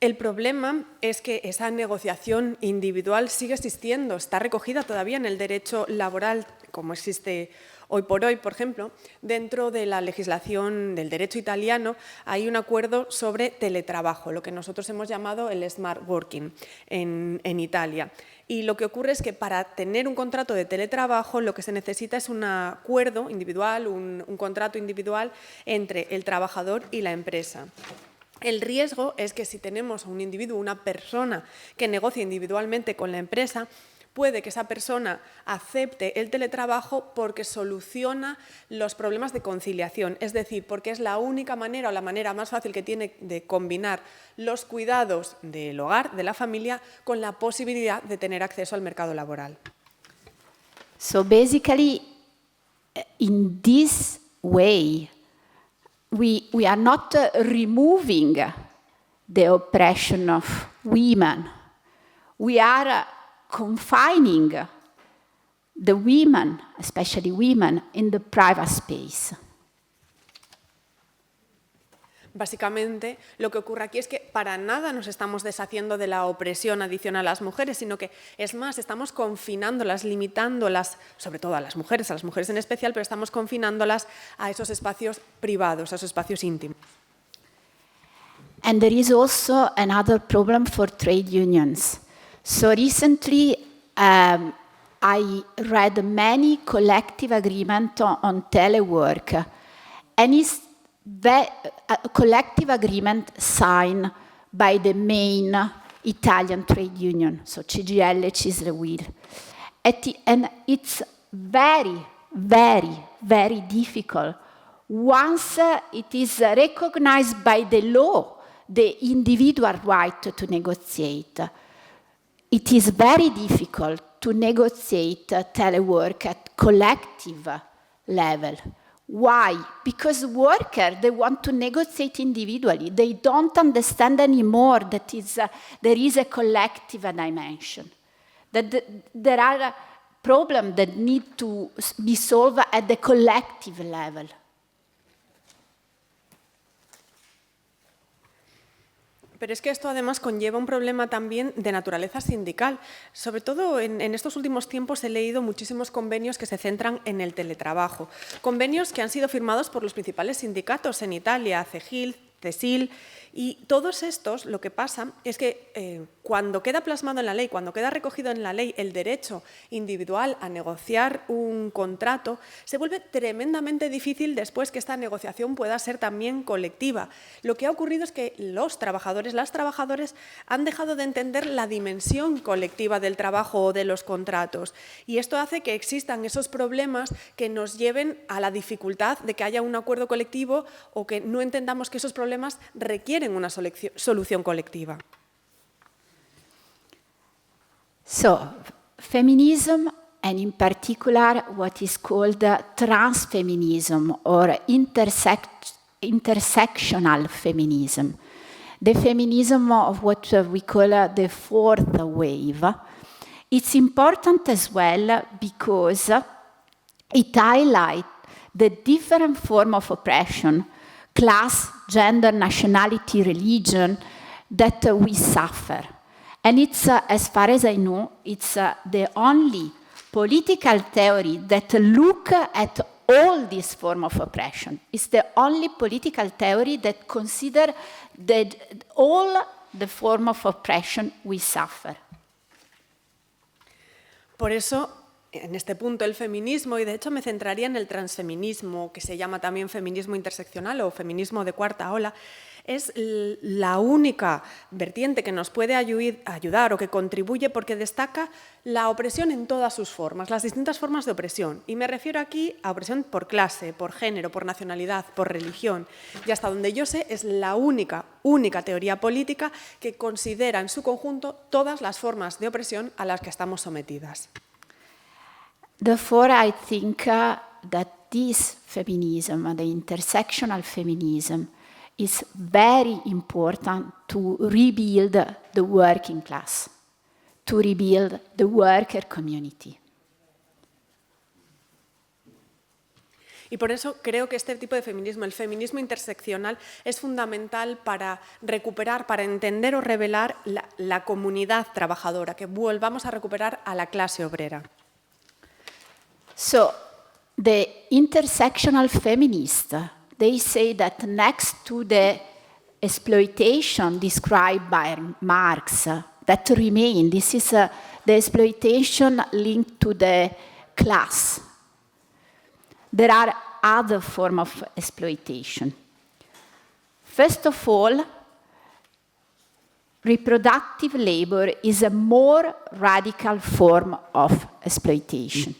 El problema es que esa negociación individual sigue existiendo, está recogida todavía en el derecho laboral, como existe hoy por hoy, por ejemplo. Dentro de la legislación del derecho italiano hay un acuerdo sobre teletrabajo, lo que nosotros hemos llamado el smart working en Italia. Y lo que ocurre es que para tener un contrato de teletrabajo lo que se necesita es un acuerdo individual, un contrato individual entre el trabajador y la empresa. El riesgo es que si tenemos a un individuo, una persona que negocia individualmente con la empresa, puede que esa persona acepte el teletrabajo porque soluciona los problemas de conciliación, es decir, porque es la única manera o la manera más fácil que tiene de combinar los cuidados del hogar, de la familia, con la posibilidad de tener acceso al mercado laboral. So basically, in this way, we are not removing the oppression of women. We are confining the women, especially women, in the private space. Básicamente, lo que ocurre aquí es que para nada nos estamos deshaciendo de la opresión adicional a las mujeres, sino que, es más, estamos confinándolas, limitándolas, sobre todo a las mujeres en especial, pero estamos confinándolas a esos espacios privados, a esos espacios íntimos. And there is also another problem for trade unions. So recently, I read many collective agreements on telework, and it's a collective agreement signed by the main Italian trade union, so CGIL, CISL, UIL. And it's very, very, very difficult. Once it is recognized by the law, the individual right to negotiate, it is very difficult to negotiate telework at collective level. Why? Because workers, they want to negotiate individually. They don't understand anymore that there is a collective dimension, that there are problems that need to be solved at the collective level. Pero es que esto además conlleva un problema también de naturaleza sindical. Sobre todo en estos últimos tiempos he leído muchísimos convenios que se centran en el teletrabajo. Convenios que han sido firmados por los principales sindicatos en Italia, CEGIL, CESIL, y todos estos, lo que pasa es que cuando queda plasmado en la ley, cuando queda recogido en la ley el derecho individual a negociar un contrato, se vuelve tremendamente difícil después que esta negociación pueda ser también colectiva. Lo que ha ocurrido es que los trabajadores, las trabajadoras han dejado de entender la dimensión colectiva del trabajo o de los contratos, y esto hace que existan esos problemas que nos lleven a la dificultad de que haya un acuerdo colectivo o que no entendamos que esos problemas requieren una solución colectiva. So, feminism, and in particular what is called transfeminism or intersectional feminism, the feminism of what we call the fourth wave, it's important as well because it highlights the different form of oppression, class, gender, nationality, religion, that we suffer. And it's, as far as I know, it's the only political theory that look at all these forms of oppression. It's the only political theory that consider that all the form of oppression we suffer. Por eso, en este punto, el feminismo, y de hecho me centraría en el transfeminismo, que se llama también feminismo interseccional o feminismo de cuarta ola, es la única vertiente que nos puede ayudar o que contribuye porque destaca la opresión en todas sus formas, las distintas formas de opresión. Y me refiero aquí a opresión por clase, por género, por nacionalidad, por religión. Y hasta donde yo sé, es la única teoría política que considera en su conjunto todas las formas de opresión a las que estamos sometidas. Therefore, I think that this feminism, the intersectional feminism, is very important to rebuild the working class, to rebuild the worker community. Y por eso creo que este tipo de feminismo, el feminismo interseccional, es fundamental para recuperar, para entender o revelar la comunidad trabajadora, que volvamos a recuperar a la clase obrera. So, the intersectional feminists, they say that next to the exploitation described by Marx that remain, this is the exploitation linked to the class. There are other forms of exploitation. First of all, reproductive labor is a more radical form of exploitation.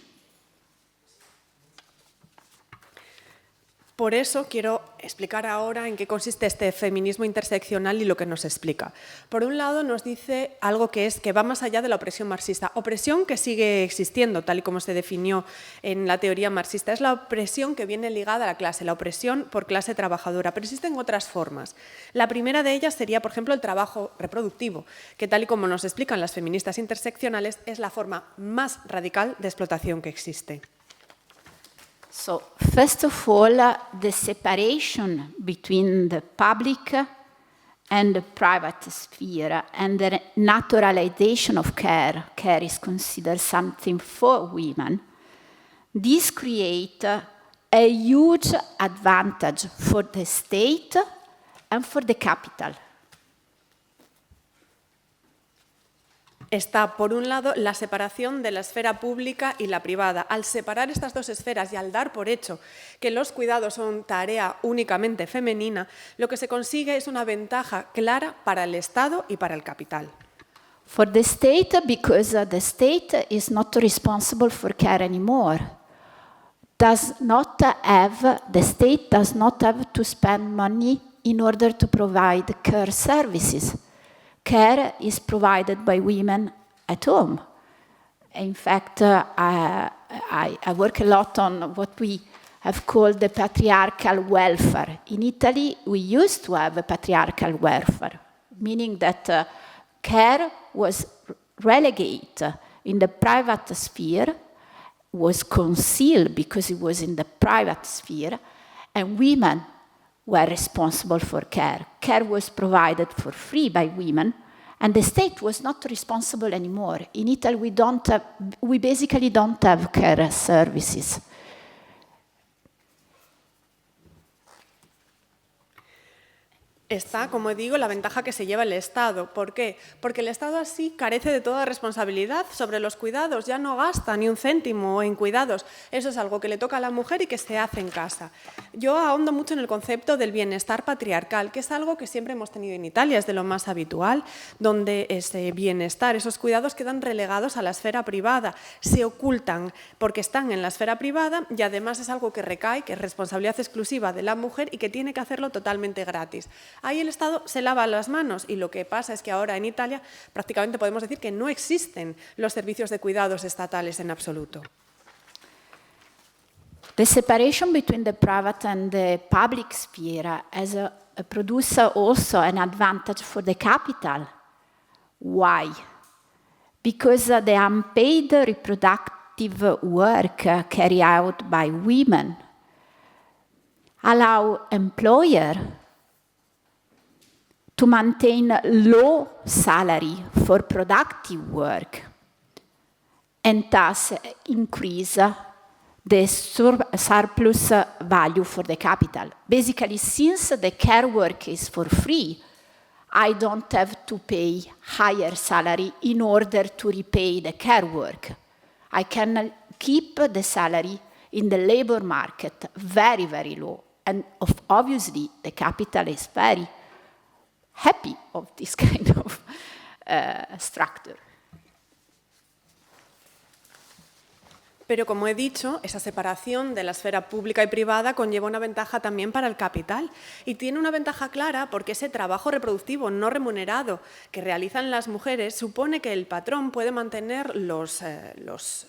Por eso quiero explicar ahora en qué consiste este feminismo interseccional y lo que nos explica. Por un lado, nos dice algo que va más allá de la opresión marxista. Opresión que sigue existiendo, tal y como se definió en la teoría marxista. Es la opresión que viene ligada a la clase, la opresión por clase trabajadora. Pero existen otras formas. La primera de ellas sería, por ejemplo, el trabajo reproductivo, que tal y como nos explican las feministas interseccionales, es la forma más radical de explotación que existe. So, first of all, the separation between the public and the private sphere and the naturalization of care. Care is considered something for women. This creates a huge advantage for the state and for the capital. Está, por un lado, la separación de la esfera pública y la privada. Al separar estas dos esferas y al dar por hecho que los cuidados son tarea únicamente femenina, lo que se consigue es una ventaja clara para el Estado y para el capital. For the state, because the state is not responsible for care anymore. The state does not have to spend money in order to provide care services. Care is provided by women at home. In fact, I work a lot on what we have called the patriarchal welfare. In Italy, we used to have a patriarchal welfare, meaning that care was relegated in the private sphere, was concealed because it was in the private sphere, and women were responsible for care. Care was provided for free by women, and the state was not responsible anymore. In Italy, we basically don't have care services. Está, como digo, la ventaja que se lleva el Estado. ¿Por qué? Porque el Estado así carece de toda responsabilidad sobre los cuidados, ya no gasta ni un céntimo en cuidados. Eso es algo que le toca a la mujer y que se hace en casa. Yo ahondo mucho en el concepto del bienestar patriarcal, que es algo que siempre hemos tenido en Italia, es de lo más habitual, donde ese bienestar, esos cuidados quedan relegados a la esfera privada, se ocultan porque están en la esfera privada y además es algo que recae, que es responsabilidad exclusiva de la mujer y que tiene que hacerlo totalmente gratis. Ahí el Estado se lava las manos y lo que pasa es que ahora en Italia prácticamente podemos decir que no existen los servicios de cuidados estatales en absoluto. The separation between the private and the public sphere has produced also an advantage for the capital. Why? Because the unpaid reproductive work carried out by women allow employer to maintain low salary for productive work and thus increase the surplus value for the capital. Basically, since the care work is for free, I don't have to pay higher salary in order to repay the care work. I can keep the salary in the labor market very, very low. And obviously, the capital is very happy of this kind of structure. Pero, como he dicho, esa separación de la esfera pública y privada conlleva una ventaja también para el capital. Y tiene una ventaja clara porque ese trabajo reproductivo no remunerado que realizan las mujeres supone que el patrón puede mantener los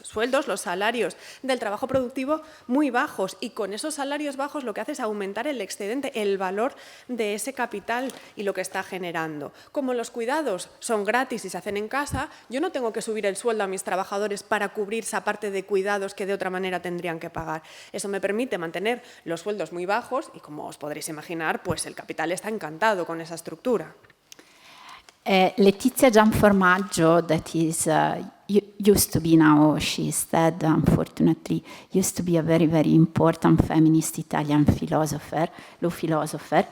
sueldos, los salarios del trabajo productivo muy bajos. Y con esos salarios bajos lo que hace es aumentar el excedente, el valor de ese capital y lo que está generando. Como los cuidados son gratis y se hacen en casa, yo no tengo que subir el sueldo a mis trabajadores para cubrir esa parte de cuidados jubilados que de otra manera tendrían que pagar. Eso me permite mantener los sueldos muy bajos y, como os podréis imaginar, pues el capital está encantado con esa estructura. Letizia Gianformaggio, that is used to be, now she's dead, unfortunately, used to be a very, very important feminist Italian philosopher, law philosopher.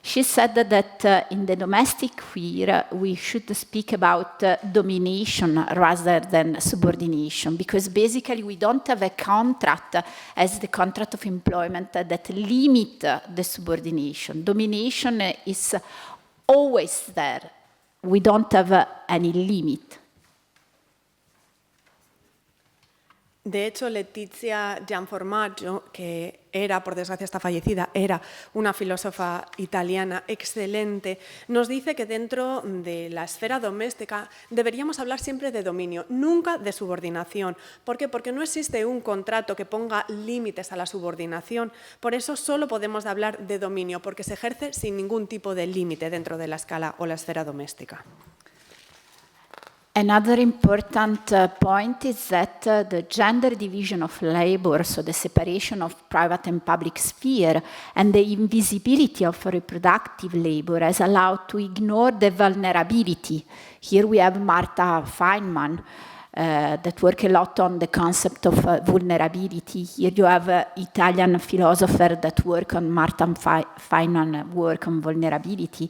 She said that in the domestic sphere we should speak about domination rather than subordination, because basically we don't have a contract as the contract of employment that limit the subordination. Domination is always there. We don't have any limit. De hecho, Letizia Gianformaggio, que era, por desgracia está fallecida, era una filósofa italiana excelente, nos dice que dentro de la esfera doméstica deberíamos hablar siempre de dominio, nunca de subordinación. ¿Por qué? Porque no existe un contrato que ponga límites a la subordinación. Por eso solo podemos hablar de dominio, porque se ejerce sin ningún tipo de límite dentro de la escala o la esfera doméstica. Another important point is that the gender division of labor, so the separation of private and public sphere, and the invisibility of reproductive labor has allowed to ignore the vulnerability. Here we have Martha Feynman that work a lot on the concept of vulnerability. Here you have Italian philosopher that work on Martha Feynman work on vulnerability.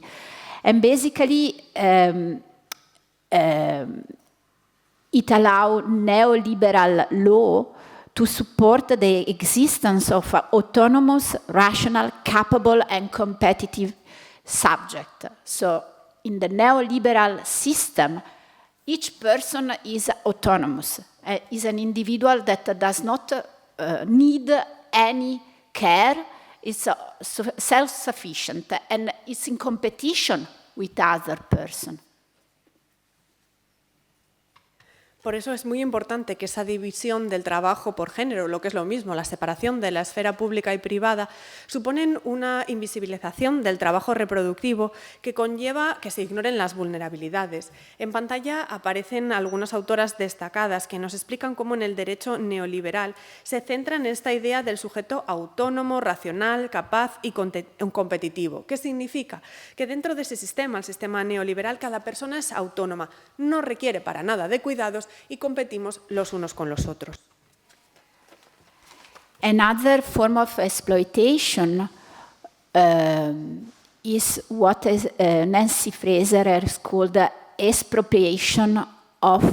And basically, it allows neoliberal law to support the existence of autonomous, rational, capable, and competitive subject. So in the neoliberal system, each person is autonomous, is an individual that does not need any care, is self-sufficient, and is in competition with other person. Por eso es muy importante que esa división del trabajo por género, lo que es lo mismo, la separación de la esfera pública y privada, suponen una invisibilización del trabajo reproductivo que conlleva que se ignoren las vulnerabilidades. En pantalla aparecen algunas autoras destacadas que nos explican cómo en el derecho neoliberal se centra en esta idea del sujeto autónomo, racional, capaz y competitivo. ¿Qué significa? Que dentro de ese sistema, el sistema neoliberal, cada persona es autónoma, no requiere para nada de cuidados y competimos los unos con los otros. Another form of exploitation is what Nancy Fraser has called expropriation of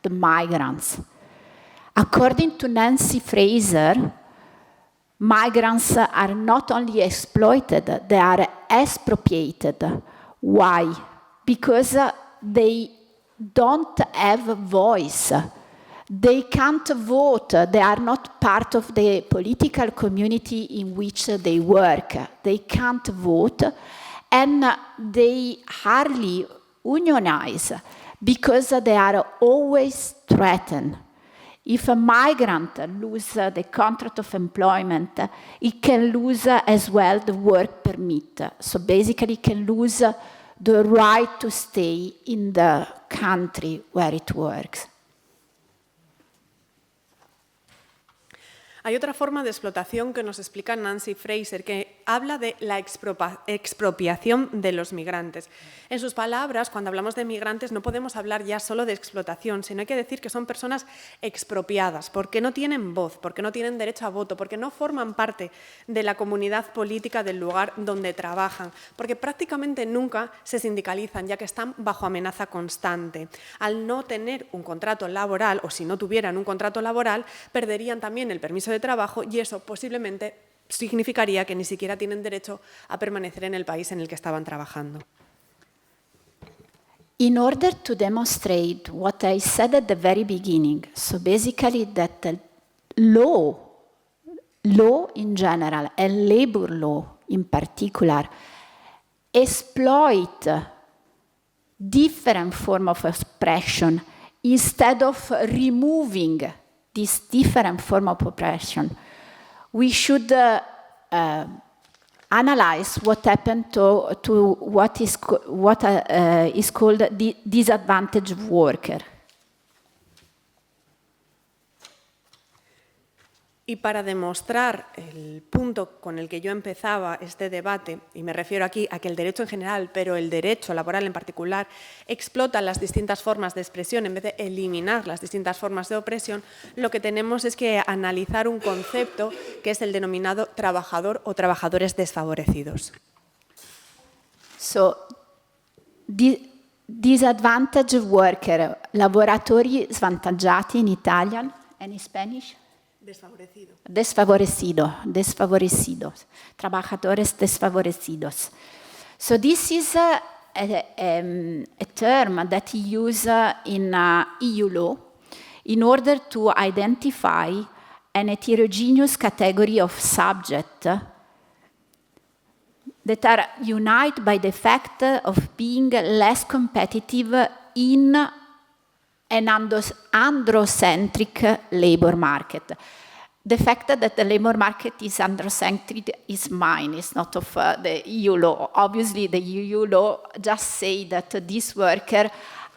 the migrants. According to Nancy Fraser, migrants are not only exploited, they are expropriated. Why? Because they don't have a voice. They can't vote. They are not part of the political community in which they work. They can't vote, and they hardly unionize because they are always threatened. If a migrant loses the contract of employment, it can lose as well the work permit. So basically, it can lose the right to stay in the country where it works. Hay otra forma de explotación que nos explica Nancy Fraser, que habla de la expropiación de los migrantes. En sus palabras, cuando hablamos de migrantes, no podemos hablar ya solo de explotación, sino hay que decir que son personas expropiadas, porque no tienen voz, porque no tienen derecho a voto, porque no forman parte de la comunidad política del lugar donde trabajan, porque prácticamente nunca se sindicalizan, ya que están bajo amenaza constante. Al no tener un contrato laboral, o si no tuvieran un contrato laboral, perderían también el permiso de trabajo y eso posiblemente significaría que ni siquiera tienen derecho a permanecer en el país en el que estaban trabajando. In order to demonstrate what I said at the very beginning, so basically that law in general and labor law in particular exploit different form of expression instead of removing this different form of oppression, we should analyze what happened to what is called the disadvantaged worker. Y para demostrar el punto con el que yo empezaba este debate, y me refiero aquí a que el derecho en general, pero el derecho laboral en particular, explota las distintas formas de expresión en vez de eliminar las distintas formas de opresión, lo que tenemos es que analizar un concepto que es el denominado trabajador o trabajadores desfavorecidos. So, disadvantaged worker, lavoratori svantaggiati in Italian and in Spanish? Desfavorecidos, trabajadores desfavorecidos. So this is a term that you use in EU law in order to identify an heterogeneous category of subjects that are united by the fact of being less competitive in an androcentric labor market. The fact that the labor market is androcentric is mine, it's not of the EU law. Obviously, the EU law just say that these workers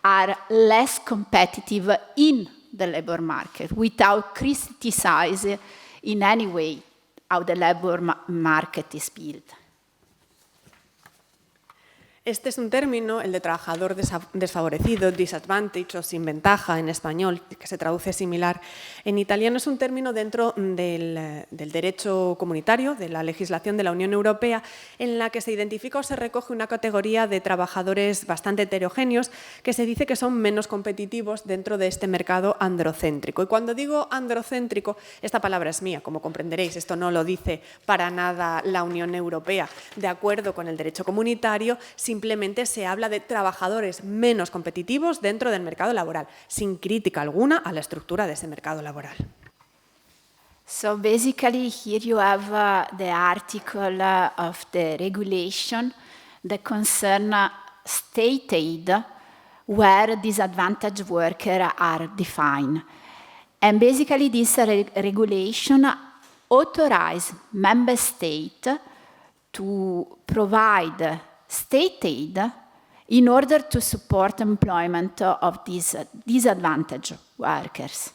are less competitive in the labor market without criticizing in any way how the labor market is built. Este es un término, el de trabajador desfavorecido, disadvantage o sin ventaja en español, que se traduce similar. En italiano es un término dentro del derecho comunitario, de la legislación de la Unión Europea, en la que se identifica o se recoge una categoría de trabajadores bastante heterogéneos que se dice que son menos competitivos dentro de este mercado androcéntrico. Y cuando digo androcéntrico, esta palabra es mía, como comprenderéis, esto no lo dice para nada la Unión Europea. De acuerdo con el derecho comunitario, simplemente se habla de trabajadores menos competitivos dentro del mercado laboral, sin crítica alguna a la estructura de ese mercado laboral. So basically here you have the article of the regulation that concern state aid where disadvantaged workers are defined. And basically this regulation authorizes member states to provide state aid in order to support employment of these disadvantaged workers.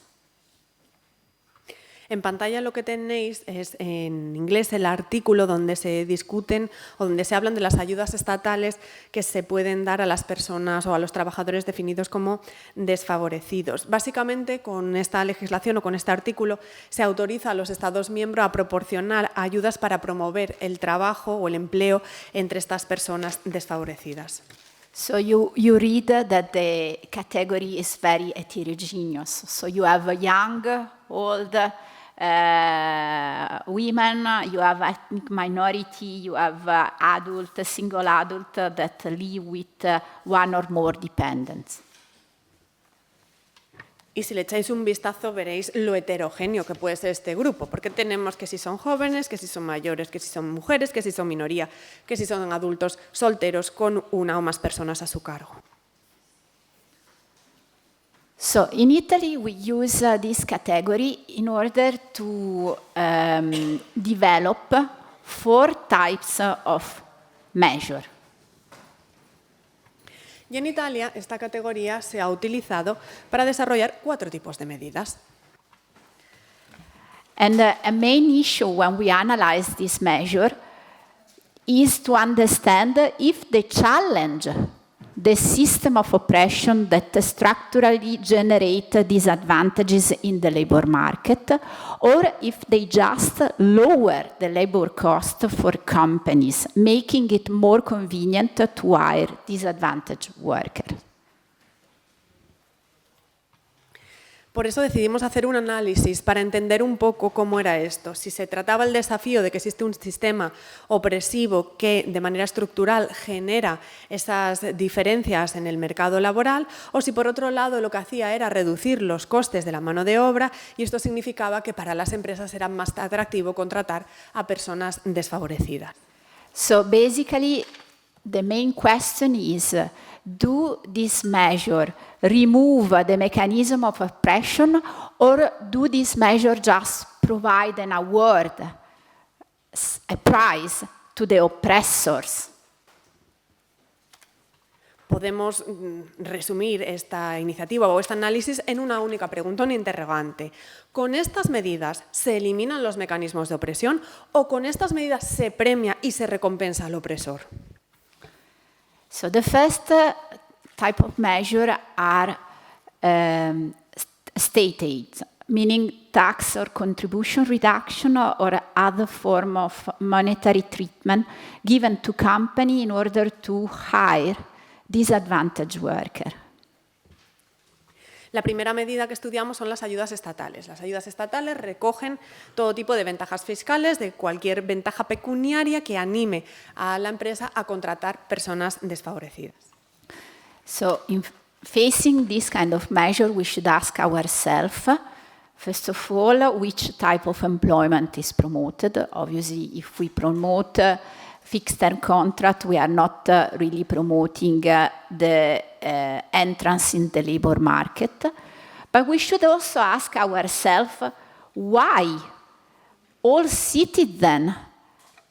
En pantalla lo que tenéis es en inglés el artículo donde se discuten o donde se hablan de las ayudas estatales que se pueden dar a las personas o a los trabajadores definidos como desfavorecidos. Básicamente, con esta legislación o con este artículo se autoriza a los Estados miembros a proporcionar ayudas para promover el trabajo o el empleo entre estas personas desfavorecidas. So you read that the category is very heterogeneous. So you have young, old, women, you have ethnic minority, you have adult, single adult that live with one or more dependents. Y si le echáis un vistazo veréis lo heterogéneo que puede ser este grupo, porque tenemos que si son jóvenes, que si son mayores, que si son mujeres, que si son minoría, que si son adultos solteros con una o más personas a su cargo. So in Italy, we use this category in order to develop 4 types of measure. Y en Italia, esta categoría se ha utilizado para desarrollar 4 tipos de medidas. And a main issue when we analyze this measure is to understand if they challenge the system of oppression that structurally generate disadvantages in the labor market, or if they just lower the labor cost for companies, making it more convenient to hire disadvantaged workers. Por eso decidimos hacer un análisis para entender un poco cómo era esto. Si se trataba el desafío de que existe un sistema opresivo que de manera estructural genera esas diferencias en el mercado laboral, o si por otro lado lo que hacía era reducir los costes de la mano de obra y esto significaba que para las empresas era más atractivo contratar a personas desfavorecidas. So basically, the main question is, do this measure remove the mechanism of oppression, or do this measure just provide an award, a prize to the oppressors? podemos resumir esta iniciativa o este análisis en una única pregunta, un interrogante. ¿Con estas medidas se eliminan los mecanismos de opresión o con estas medidas se premia y se recompensa al opresor? So the first type of measure are state aid, meaning tax or contribution reduction or other form of monetary treatment given to company in order to hire disadvantaged workers. La primera medida que estudiamos son las ayudas estatales. Las ayudas estatales recogen todo tipo de ventajas fiscales, de cualquier ventaja pecuniaria que anime a la empresa a contratar personas desfavorecidas. So in facing this kind of measure, we should ask ourselves, first of all, which type of employment is promoted. Obviously, if we promote fixed-term contract, we are not really promoting the entrance in the labor market. But we should also ask ourselves why all citizens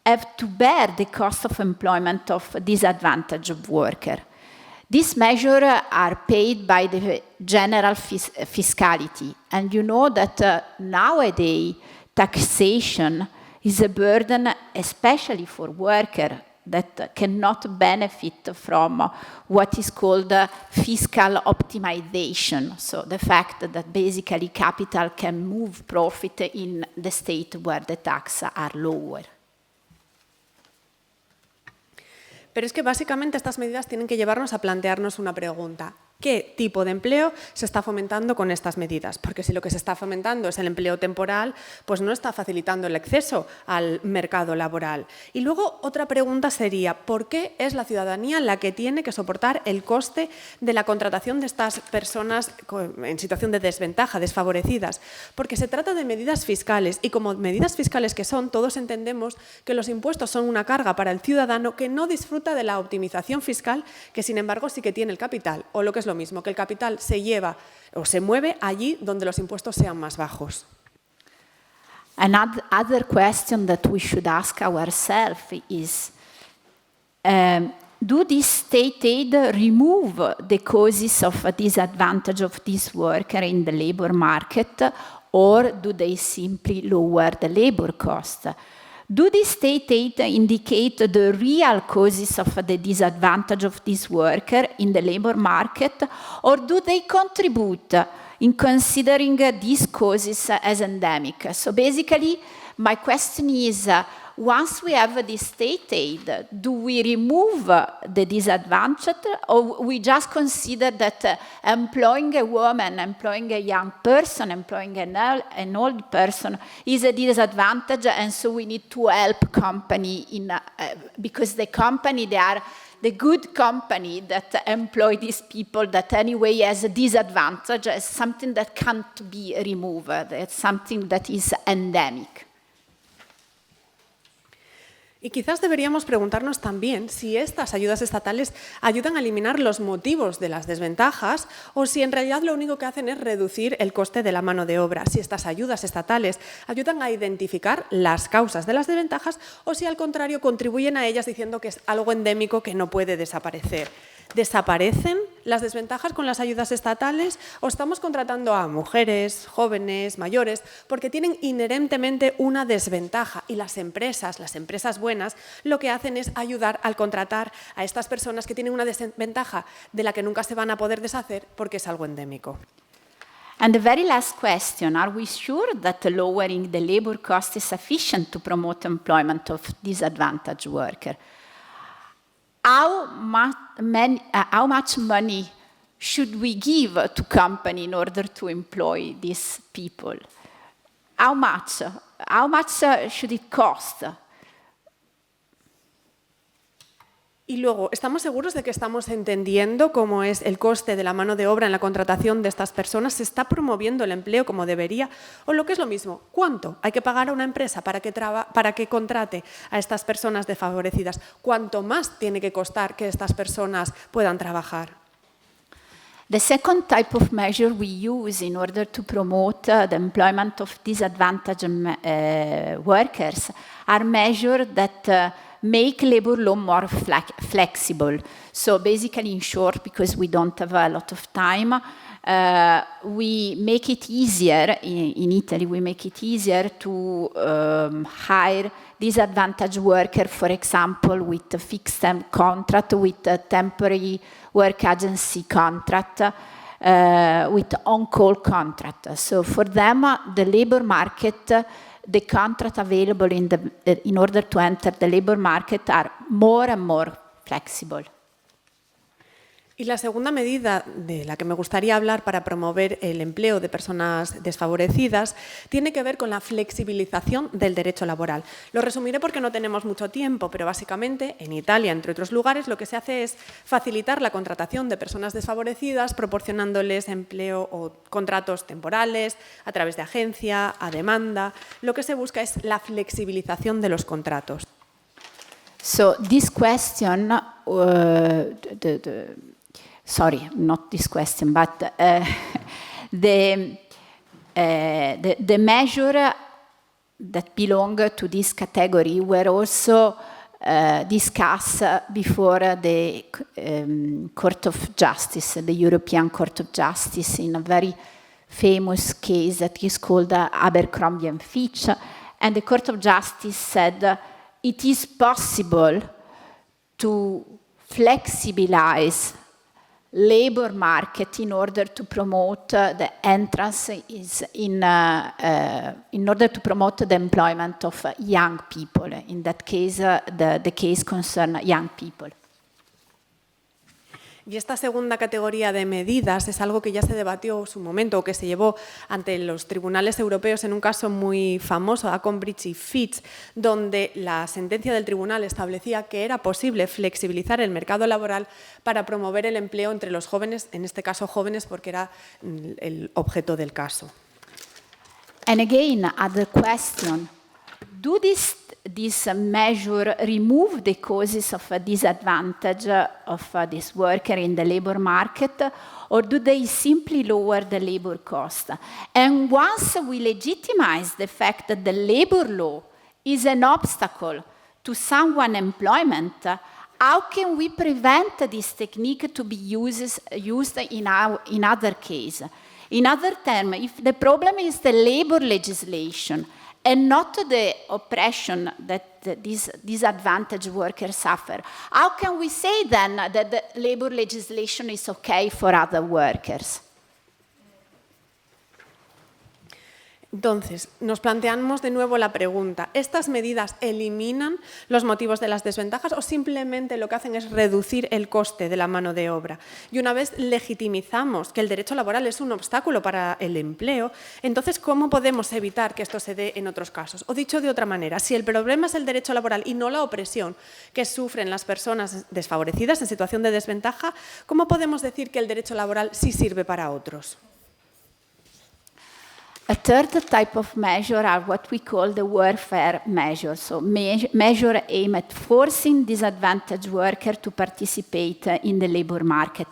have to bear the cost of employment of disadvantaged workers. These measures are paid by the general fiscality. And you know that nowadays taxation is a burden, especially for workers that cannot benefit from what is called fiscal optimization. So the fact that basically capital can move profit in the state where the taxes are lower. Pero es que básicamente estas medidas tienen que llevarnos a plantearnos una pregunta. ¿Qué tipo de empleo se está fomentando con estas medidas? Porque si lo que se está fomentando es el empleo temporal, pues no está facilitando el acceso al mercado laboral. Y luego otra pregunta sería, ¿por qué es la ciudadanía la que tiene que soportar el coste de la contratación de estas personas en situación de desventaja, desfavorecidas? Porque se trata de medidas fiscales y como medidas fiscales que son, todos entendemos que los impuestos son una carga para el ciudadano que no disfruta de la optimización fiscal, que sin embargo sí que tiene el capital, o lo que es lo mismo, que el capital se lleva o se mueve allí donde los impuestos sean más bajos. Another question that we should ask ourselves is, do this state aid remove the causes of a disadvantage of this worker in the labor market, or do they simply lower the labor cost? Do the state aid indicate the real causes of the disadvantage of this worker in the labor market, or do they contribute in considering these causes as endemic? So basically, my question is, once we have the state aid, do we remove the disadvantage, or we just consider that employing a woman, employing a young person, employing an old person is a disadvantage, and so we need to help company because the company, they are the good company that employ these people that anyway has a disadvantage, is something that can't be removed. It's something that is endemic. Y quizás deberíamos preguntarnos también si estas ayudas estatales ayudan a eliminar los motivos de las desventajas o si en realidad lo único que hacen es reducir el coste de la mano de obra, si estas ayudas estatales ayudan a identificar las causas de las desventajas o si al contrario contribuyen a ellas diciendo que es algo endémico que no puede desaparecer. ¿Desaparecen las desventajas con las ayudas estatales o estamos contratando a mujeres, jóvenes, mayores, porque tienen inherentemente una desventaja y las empresas buenas, lo que hacen es ayudar al contratar a estas personas que tienen una desventaja de la que nunca se van a poder deshacer porque es algo endémico? And the very last question, are we sure that lowering the labor cost is sufficient to promote employment of disadvantaged workers? How much money should we give to company in order to employ these people? How much? How much should it cost? Y luego, ¿estamos seguros de que estamos entendiendo cómo es el coste de la mano de obra en la contratación de estas personas? ¿Se está promoviendo el empleo como debería? O lo que es lo mismo, ¿cuánto hay que pagar a una empresa para que contrate a estas personas desfavorecidas? ¿Cuánto más tiene que costar que estas personas puedan trabajar? The second type of measure we use in order to promote the employment of disadvantaged workers are measures that make labor law more flexible. So basically, in short, because we don't have a lot of time, we make it easier, in Italy, we make it easier to hire disadvantaged workers, for example, with a fixed-term contract, with a temporary work agency contract, with on-call contract. So for them, the labor market, the contract available in order to enter the labor market are more and more flexible. Y la segunda medida de la que me gustaría hablar para promover el empleo de personas desfavorecidas tiene que ver con la flexibilización del derecho laboral. Lo resumiré porque no tenemos mucho tiempo, pero básicamente en Italia, entre otros lugares, lo que se hace es facilitar la contratación de personas desfavorecidas proporcionándoles empleo o contratos temporales a través de agencia, a demanda. Lo que se busca es la flexibilización de los contratos. So this question, sorry, not this question, but the measure that belong to this category were also discussed before the Court of Justice, the European Court of Justice, in a very famous case that is called Abercrombie and Fitch. And the Court of Justice said it is possible to flexibilize labor market in order to promote the entrance in order to promote the employment of young people. In that case, the case concerned young people. Y esta segunda categoría de medidas es algo que ya se debatió en su momento o que se llevó ante los tribunales europeos en un caso muy famoso, Abercrombie y Fitch, donde la sentencia del tribunal establecía que era posible flexibilizar el mercado laboral para promover el empleo entre los jóvenes, en este caso jóvenes porque era el objeto del caso. And again, other question, do this measure remove the causes of a disadvantage of this worker in the labor market, or do they simply lower the labor cost? And once we legitimize the fact that the labor law is an obstacle to someone's employment, how can we prevent this technique to be used in other cases? In other terms, if the problem is the labor legislation, and not the oppression that these disadvantaged workers suffer, how can we say then that the labor legislation is okay for other workers? Entonces, nos planteamos de nuevo la pregunta, ¿estas medidas eliminan los motivos de las desventajas o simplemente lo que hacen es reducir el coste de la mano de obra? Y una vez legitimizamos que el derecho laboral es un obstáculo para el empleo, entonces, ¿cómo podemos evitar que esto se dé en otros casos? O dicho de otra manera, si el problema es el derecho laboral y no la opresión que sufren las personas desfavorecidas en situación de desventaja, ¿cómo podemos decir que el derecho laboral sí sirve para otros? A third type of measure are what we call the welfare measures. So measure aim at forcing disadvantaged workers to participate in the labor market.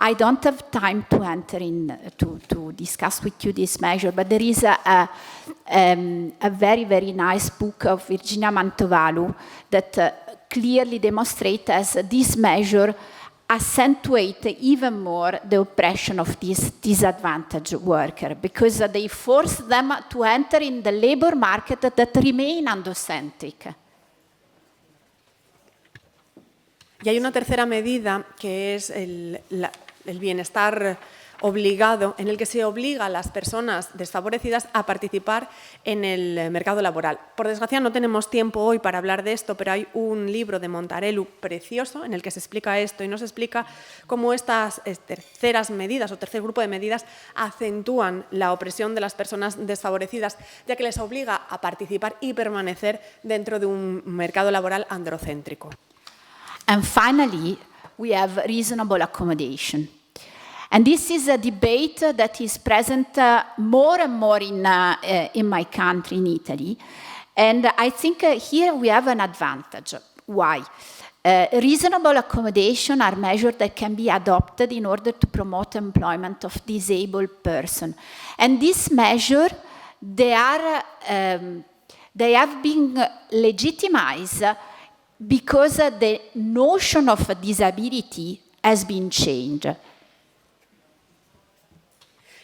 I don't have time to enter in to discuss with you this measure, but there is a very, very nice book of Virginia Mantovalu that clearly demonstrates as this measure accentuate even more the oppression of these disadvantaged workers because they force them to enter in the labor market that remain androcentric. Y hay una tercera medida que es el bienestar obligado, en el que se obliga a las personas desfavorecidas a participar en el mercado laboral. Por desgracia no tenemos tiempo hoy para hablar de esto, pero hay un libro de Montarello precioso en el que se explica esto y nos explica cómo estas terceras medidas o tercer grupo de medidas acentúan la opresión de las personas desfavorecidas, ya que les obliga a participar y permanecer dentro de un mercado laboral androcéntrico. And finally, we have reasonable accommodation. And this is a debate that is present more and more in my country, in Italy. And I think here we have an advantage. Why? Reasonable accommodation are measures that can be adopted in order to promote employment of disabled persons. And this measure, they have been legitimized because the notion of disability has been changed.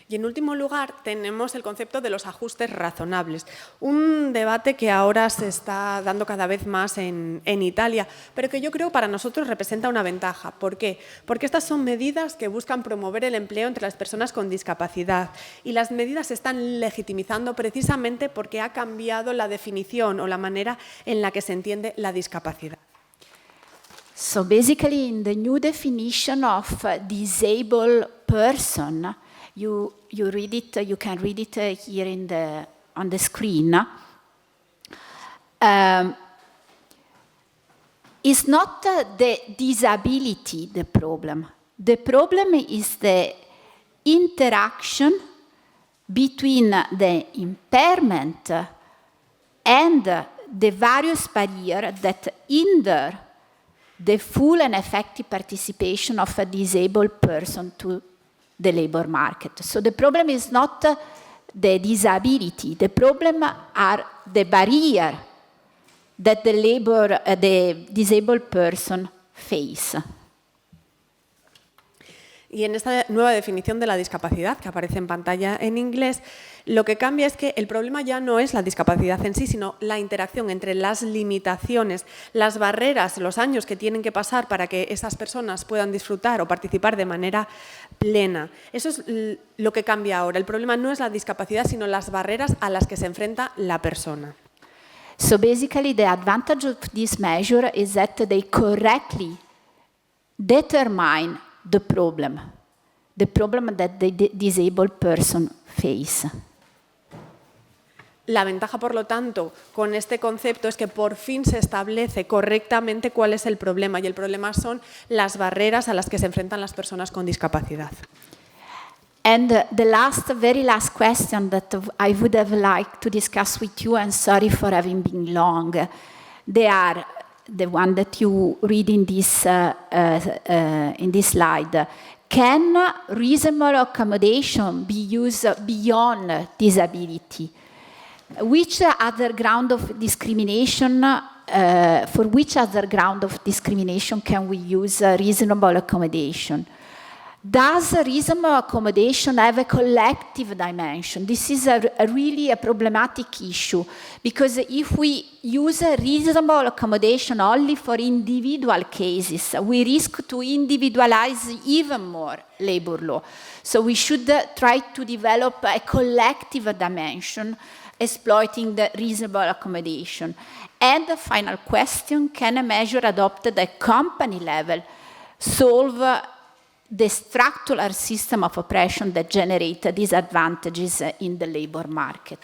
Y en último lugar, tenemos el concepto de los ajustes razonables, un debate que ahora se está dando cada vez más en Italia, pero que yo creo para nosotros representa una ventaja. ¿Por qué? Porque estas son medidas que buscan promover el empleo entre las personas con discapacidad y las medidas se están legitimizando precisamente porque ha cambiado la definición o la manera en la que se entiende la discapacidad. So basically, in the new definition of disabled person, you read it. You can read it here on the screen. It's not the disability the problem. The problem is the interaction between the impairment and the various barriers that hinder the full and effective participation of a disabled person to the labor market. So the problem is not the disability. The problem are the barrier that the disabled person face. Y en esta nueva definición de la discapacidad que aparece en pantalla en inglés, lo que cambia es que el problema ya no es la discapacidad en sí, sino la interacción entre las limitaciones, las barreras, los años que tienen que pasar para que esas personas puedan disfrutar o participar de manera plena. Eso es lo que cambia ahora. El problema no es la discapacidad, sino las barreras a las que se enfrenta la persona. So basically, the advantage of this measure is that they correctly determine the problem that the disabled person face. La ventaja, por lo tanto, con este concepto es que por fin se establece correctamente cuál es el problema, y el problema son las barreras a las que se enfrentan las personas con discapacidad. And the very last question that I would have liked to discuss with you, and sorry for having been long, they are the one that you read in this slide. Can reasonable accommodation be used beyond disability? Which other ground of discrimination, for which other ground of discrimination can we use reasonable accommodation? Does reasonable accommodation have a collective dimension? This is really a problematic issue, because if we use a reasonable accommodation only for individual cases, we risk to individualize even more labor law. So we should try to develop a collective dimension exploiting the reasonable accommodation. And the final question, can a measure adopted at company level solve the structural system of oppression that generate disadvantages in the labor market?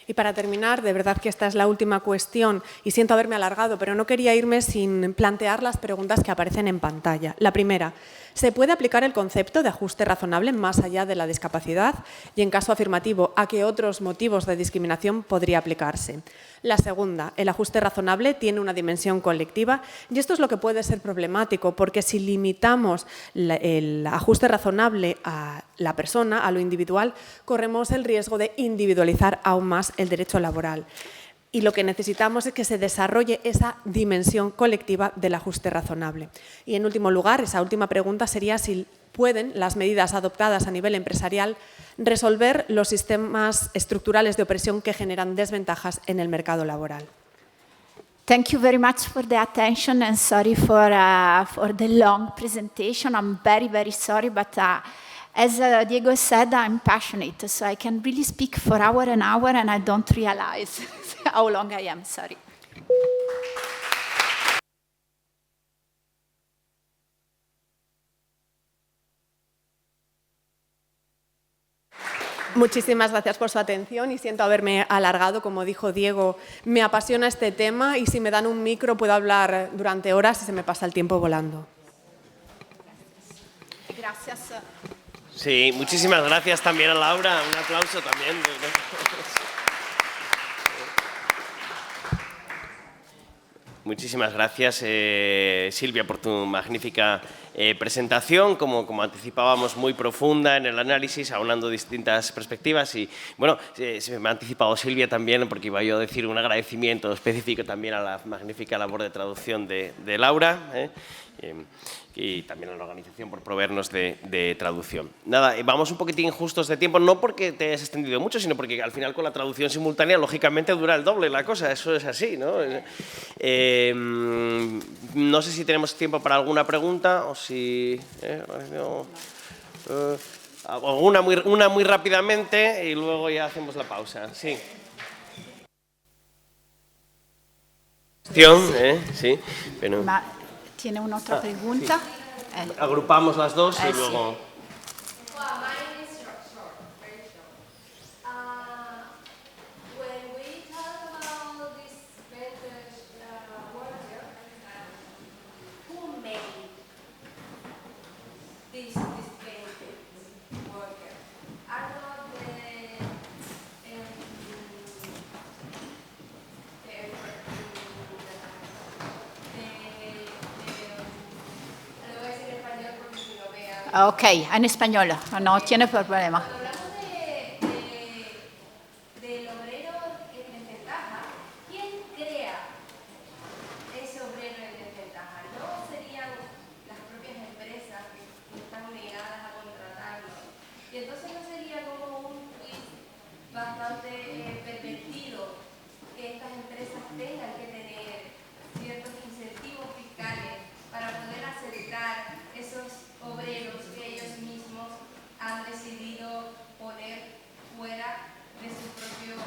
Y para terminar, de verdad que esta es la última cuestión, y siento haberme alargado, pero no quería irme sin plantear las preguntas que aparecen en pantalla. La primera, ¿se puede aplicar el concepto de ajuste razonable más allá de la discapacidad? Y en caso afirmativo, ¿a qué otros motivos de discriminación podría aplicarse? La segunda, el ajuste razonable tiene una dimensión colectiva, y esto es lo que puede ser problemático, porque si limitamos el ajuste razonable a la persona, a lo individual, corremos el riesgo de individualizar aún más el derecho laboral. Y lo que necesitamos es que se desarrolle esa dimensión colectiva del ajuste razonable. Y en último lugar, esa última pregunta sería si pueden las medidas adoptadas a nivel empresarial resolver los sistemas estructurales de opresión que generan desventajas en el mercado laboral. Thank you very much for the attention, and sorry for the long presentation. I'm very, very sorry, but as Diego said, I'm passionate, so I can really speak for hour and hour, and I don't realize how long I am. Sorry. Muchísimas gracias por su atención y siento haberme alargado. Como dijo Diego, me apasiona este tema y si me dan un micro puedo hablar durante horas y se me pasa el tiempo volando. Gracias. Sí, muchísimas gracias también a Laura. Un aplauso también. Muchísimas gracias, Silvia, por tu magnífica presentación, como anticipábamos, muy profunda en el análisis, aunando distintas perspectivas. Y bueno, se me ha anticipado Silvia también, porque iba yo a decir un agradecimiento específico también a la magnífica labor de traducción de Laura, y también a la organización por proveernos de traducción. Nada, vamos un poquitín justos de tiempo, no porque te hayas extendido mucho, sino porque al final con la traducción simultánea, lógicamente, dura el doble la cosa, eso es así, ¿no? No sé si tenemos tiempo para alguna pregunta o si... una muy rápidamente y luego ya hacemos la pausa. Sí. Sí, pero... ¿Tiene una otra pregunta? Sí. Agrupamos las dos y luego... Ok, en español, no tiene problema. Cuando hablamos del obrero en desventaja, ¿quién crea ese obrero en desventaja? ¿No serían las propias empresas que están negadas a contratarlo? Y entonces no sería como un twist bastante pervertido que estas empresas tengan que tener ciertos incentivos fiscales para poder aceptar esos obreros que ellos mismos han decidido poner fuera de su propio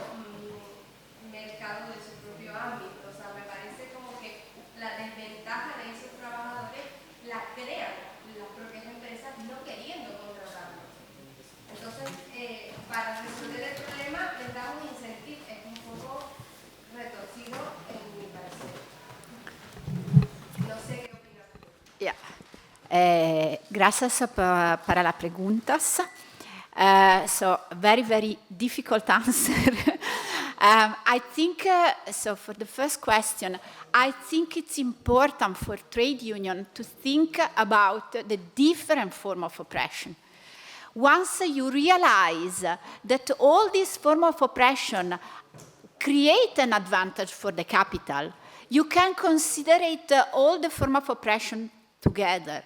mercado, de su propio ámbito. O sea, me parece como que la desventaja de esos trabajadores la crean las propias empresas no queriendo contratarlos. Entonces, para resolver el problema les da un incentivo, es un poco retorcido en mi parecer. No sé qué opinas tú. Yeah. Gracias para las preguntas. So, very difficult answer. I think, so for the first question, I think it's important for trade union to think about the different form of oppression. Once you realize that all these form of oppression create an advantage for the capital, you can consider it all the form of oppression together.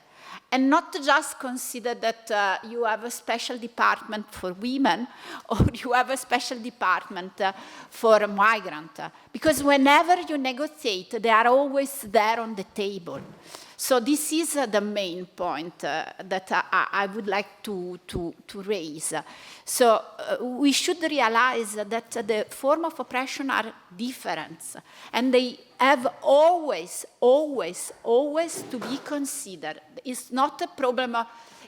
And not just consider that you have a special department for women or you have a special department for migrants. Because whenever you negotiate, they are always there on the table. So this is the main point that I would like to raise. So we should realize that the form of oppression are different. And they have always to be considered. It's not a problem,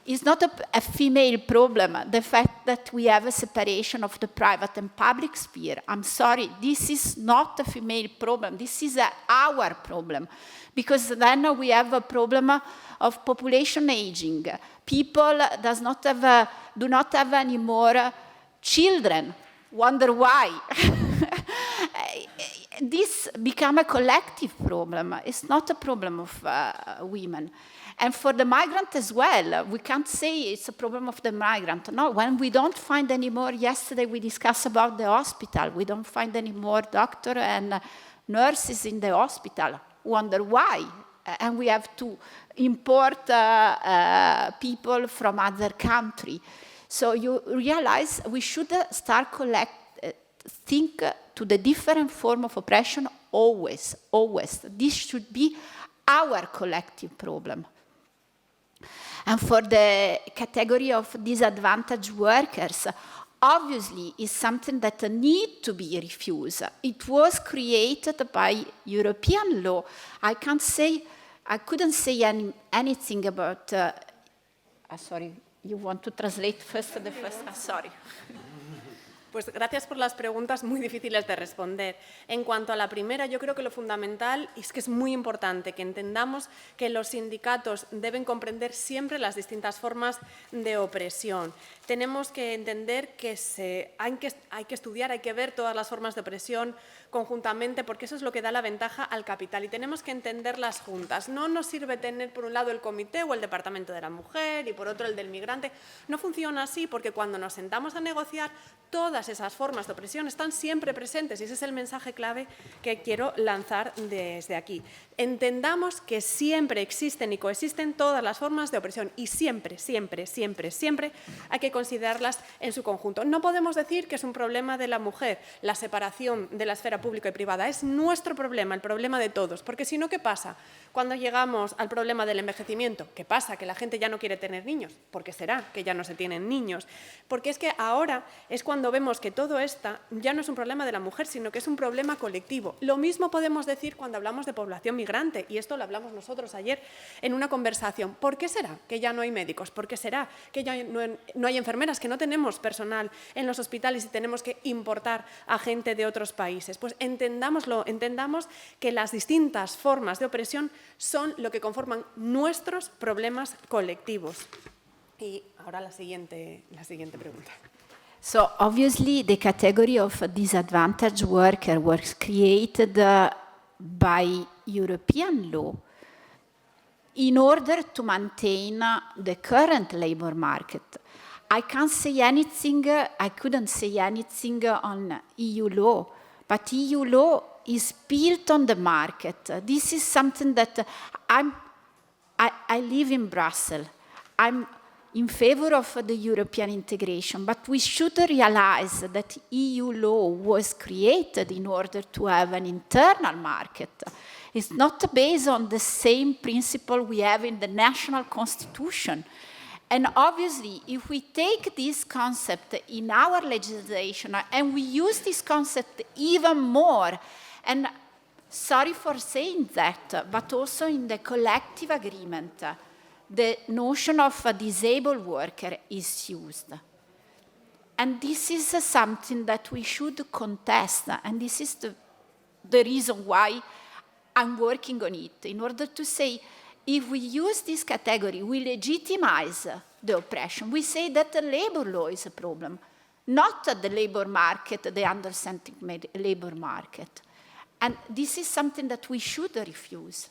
it's not a female problem, the fact that we have a separation of the private and public sphere. I'm sorry, this is not a female problem, this is our problem. Because then we have a problem of population aging. People do not have any more children. Wonder why? This become a collective problem. It's not a problem of women. And for the migrant as well, we can't say it's a problem of the migrant. No, when we don't find any more, yesterday we discussed about the hospital, we don't find any more doctors and nurses in the hospital. Wonder why? And we have to import people from other countries. So you realize we should start think to the different form of oppression always. This should be our collective problem. And for the category of disadvantaged workers, obviously is something that need to be refused. It was created by European law. I couldn't say anything about, sorry, you want to translate first the first, sorry. Pues gracias por las preguntas muy difíciles de responder. En cuanto a la primera, yo creo que lo fundamental es que es muy importante que entendamos que los sindicatos deben comprender siempre las distintas formas de opresión. Tenemos que entender que hay que estudiar, hay que ver todas las formas de opresión conjuntamente, porque eso es lo que da la ventaja al capital y tenemos que entenderlas juntas. No nos sirve tener por un lado el comité o el departamento de la mujer y por otro el del migrante. No funciona así porque cuando nos sentamos a negociar, todas esas formas de opresión están siempre presentes y ese es el mensaje clave que quiero lanzar desde aquí. Entendamos que siempre existen y coexisten todas las formas de opresión y siempre, siempre, siempre, siempre hay que considerarlas en su conjunto. No podemos decir que es un problema de la mujer, la separación de la esfera pública y privada. Es nuestro problema, el problema de todos. Porque si no, ¿qué pasa? Cuando llegamos al problema del envejecimiento, ¿qué pasa? Que la gente ya no quiere tener niños. ¿Por qué será que ya no se tienen niños? Porque es que ahora es cuando vemos que todo esto ya no es un problema de la mujer, sino que es un problema colectivo. Lo mismo podemos decir cuando hablamos de población migrante, y esto lo hablamos nosotros ayer en una conversación. ¿Por qué será que ya no hay médicos? ¿Por qué será que ya no hay enfermeras, que no tenemos personal en los hospitales y tenemos que importar a gente de otros países? Pues entendámoslo, entendamos que las distintas formas de opresión son lo que conforman nuestros problemas colectivos. Y ahora la siguiente pregunta. So obviously the category of disadvantaged worker was created by European law in order to maintain the current labor market. I can't say anything, I couldn't say anything on EU law, but EU law is built on the market. This is something that I live in Brussels. I'm in favor of the European integration, but we should realize that EU law was created in order to have an internal market. It's not based on the same principle we have in the national constitution. And obviously, if we take this concept in our legislation and we use this concept even more, and sorry for saying that, but also in the collective agreement, the notion of a disabled worker is used. And this is something that we should contest, and this is the reason why I'm working on it, in order to say, if we use this category, we legitimize the oppression. We say that the labor law is a problem, not the labor market, the understanding labor market. And this is something that we should refuse.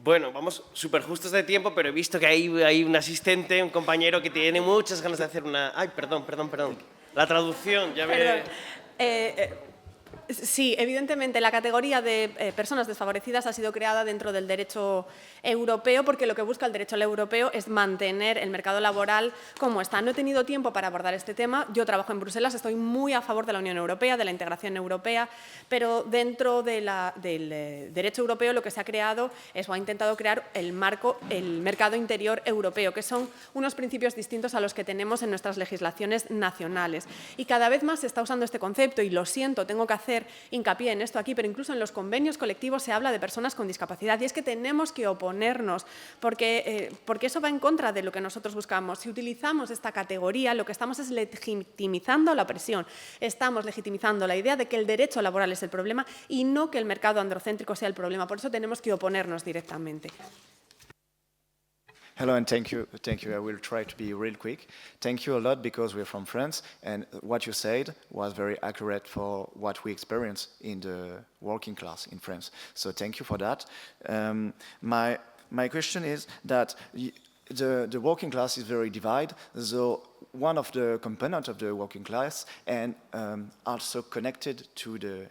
Bueno, vamos súper justos de tiempo, pero he visto que hay un asistente, un compañero que tiene muchas ganas de hacer una... Ay, perdón. La traducción, ya ve... Sí, evidentemente la categoría de personas desfavorecidas ha sido creada dentro del derecho europeo porque lo que busca el derecho europeo es mantener el mercado laboral como está. No he tenido tiempo para abordar este tema. Yo trabajo en Bruselas, estoy muy a favor de la Unión Europea, de la integración europea, pero dentro del derecho europeo lo que se ha creado es o ha intentado crear el mercado interior europeo, que son unos principios distintos a los que tenemos en nuestras legislaciones nacionales. Y cada vez más se está usando este concepto y lo siento, tengo que hacer hincapié en esto aquí, pero incluso en los convenios colectivos se habla de personas con discapacidad y es que tenemos que oponernos porque eso va en contra de lo que nosotros buscamos. Si utilizamos esta categoría, lo que estamos es legitimizando la opresión, estamos legitimizando la idea de que el derecho laboral es el problema y no que el mercado androcéntrico sea el problema. Por eso tenemos que oponernos directamente. Hello and thank you. I will try to be real quick. Thank you a lot because we're from France and what you said was very accurate for what we experience in the working class in France. So thank you for that. My question is that the working class is very divided. So one of the components of the working class and also connected to the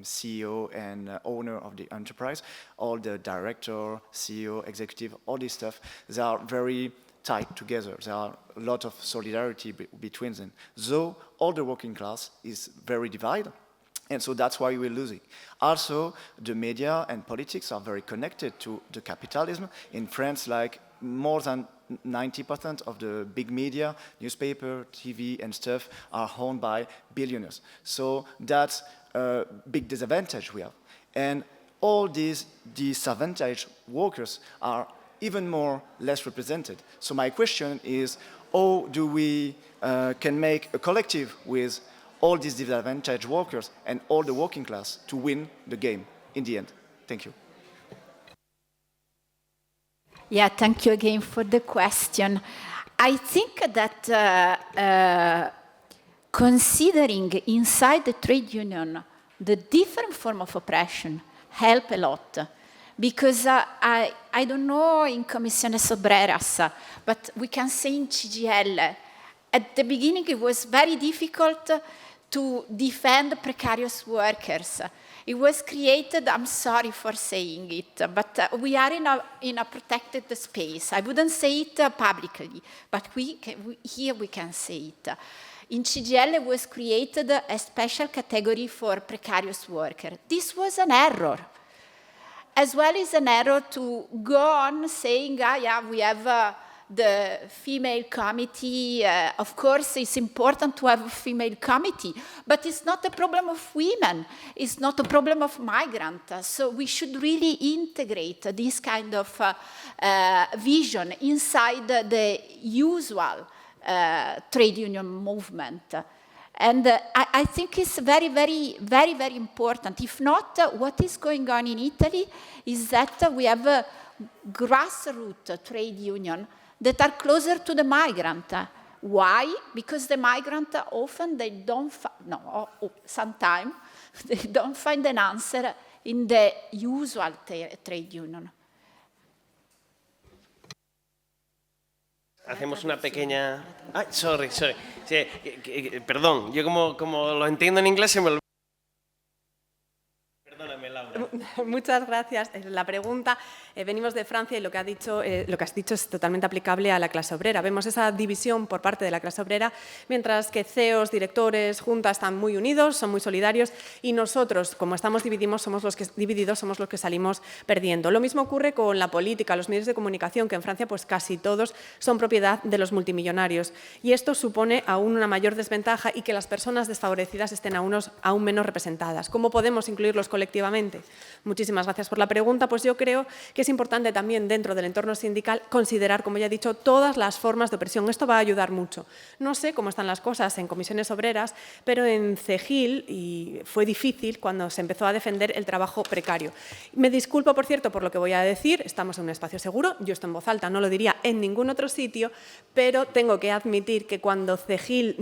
CEO and owner of the enterprise, all the director, CEO, executive, all this stuff, they are very tight together. There are a lot of solidarity between them. So all the working class is very divided, and so that's why we're losing. Also, the media and politics are very connected to the capitalism. In France, like more than 90% of the big media, newspaper, TV and stuff are owned by billionaires. So that's a big disadvantage we have. And all these disadvantaged workers are even more less represented. So my question is, how do we can make a collective with all these disadvantaged workers and all the working class to win the game in the end? Thank you. Yeah, thank you again for the question. I think that considering inside the trade union the different form of oppression help a lot. Because I don't know in Comisiones Obreras, but we can say in CGL, at the beginning it was very difficult to defend precarious workers. It was created, I'm sorry for saying it, but we are in a protected space. I wouldn't say it publicly, but here we can say it. In CGL it was created a special category for precarious workers. This was an error. As well as an error to go on saying, yeah, we have the female committee. Of course, it's important to have a female committee, but it's not a problem of women. It's not a problem of migrants. So we should really integrate this kind of vision inside the usual trade union movement. And I think it's very, very important. If not, what is going on in Italy is that we have a grassroots trade union that are closer to the migrant. Why? Because the migrant often they don't sometimes they don't find an answer in the usual trade union. Hacemos una pequeña... Ay, sorry. Sí, perdón, yo como lo entiendo en inglés se me olvida. Perdóname, Laura. Muchas gracias. La pregunta, venimos de Francia y lo que has dicho es totalmente aplicable a la clase obrera. Vemos esa división por parte de la clase obrera, mientras que CEOs, directores, juntas están muy unidos, son muy solidarios y nosotros, como estamos divididos, somos los que salimos perdiendo. Lo mismo ocurre con la política, los medios de comunicación, que en Francia pues casi todos son propiedad de los multimillonarios. Y esto supone aún una mayor desventaja y que las personas desfavorecidas estén aún menos representadas. ¿Cómo podemos incluirlos colectivamente? Muchísimas gracias por la pregunta. Pues yo creo que es importante también dentro del entorno sindical considerar, como ya he dicho, todas las formas de opresión. Esto va a ayudar mucho. No sé cómo están las cosas en comisiones obreras, pero en CEGIL y fue difícil cuando se empezó a defender el trabajo precario. Me disculpo, por cierto, por lo que voy a decir. Estamos en un espacio seguro. Yo esto en voz alta no lo diría en ningún otro sitio, pero tengo que admitir que cuando CEGIL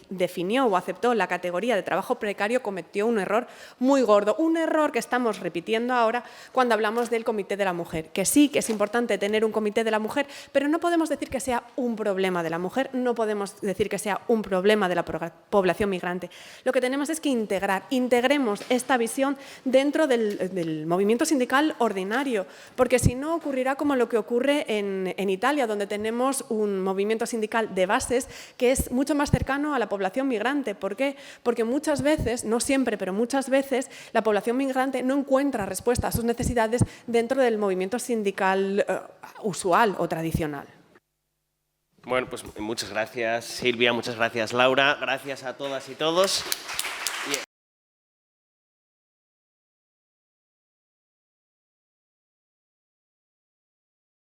definió o aceptó la categoría de trabajo precario cometió un error muy gordo, un error que estamos repitiendo ahora cuando hablamos del Comité de la Mujer, que sí que es importante tener un Comité de la Mujer, pero no podemos decir que sea un problema de la mujer, no podemos decir que sea un problema de la población migrante. Lo que tenemos es que integremos esta visión dentro del movimiento sindical ordinario, porque si no ocurrirá como lo que ocurre en Italia, donde tenemos un movimiento sindical de bases que es mucho más cercano a la población migrante. ¿Por qué? Porque muchas veces, no siempre, pero muchas veces, la población migrante no encuentra respuesta a sus necesidades dentro del movimiento sindical usual o tradicional. Bueno, pues muchas gracias, Silvia, muchas gracias, Laura. Gracias a todas y todos.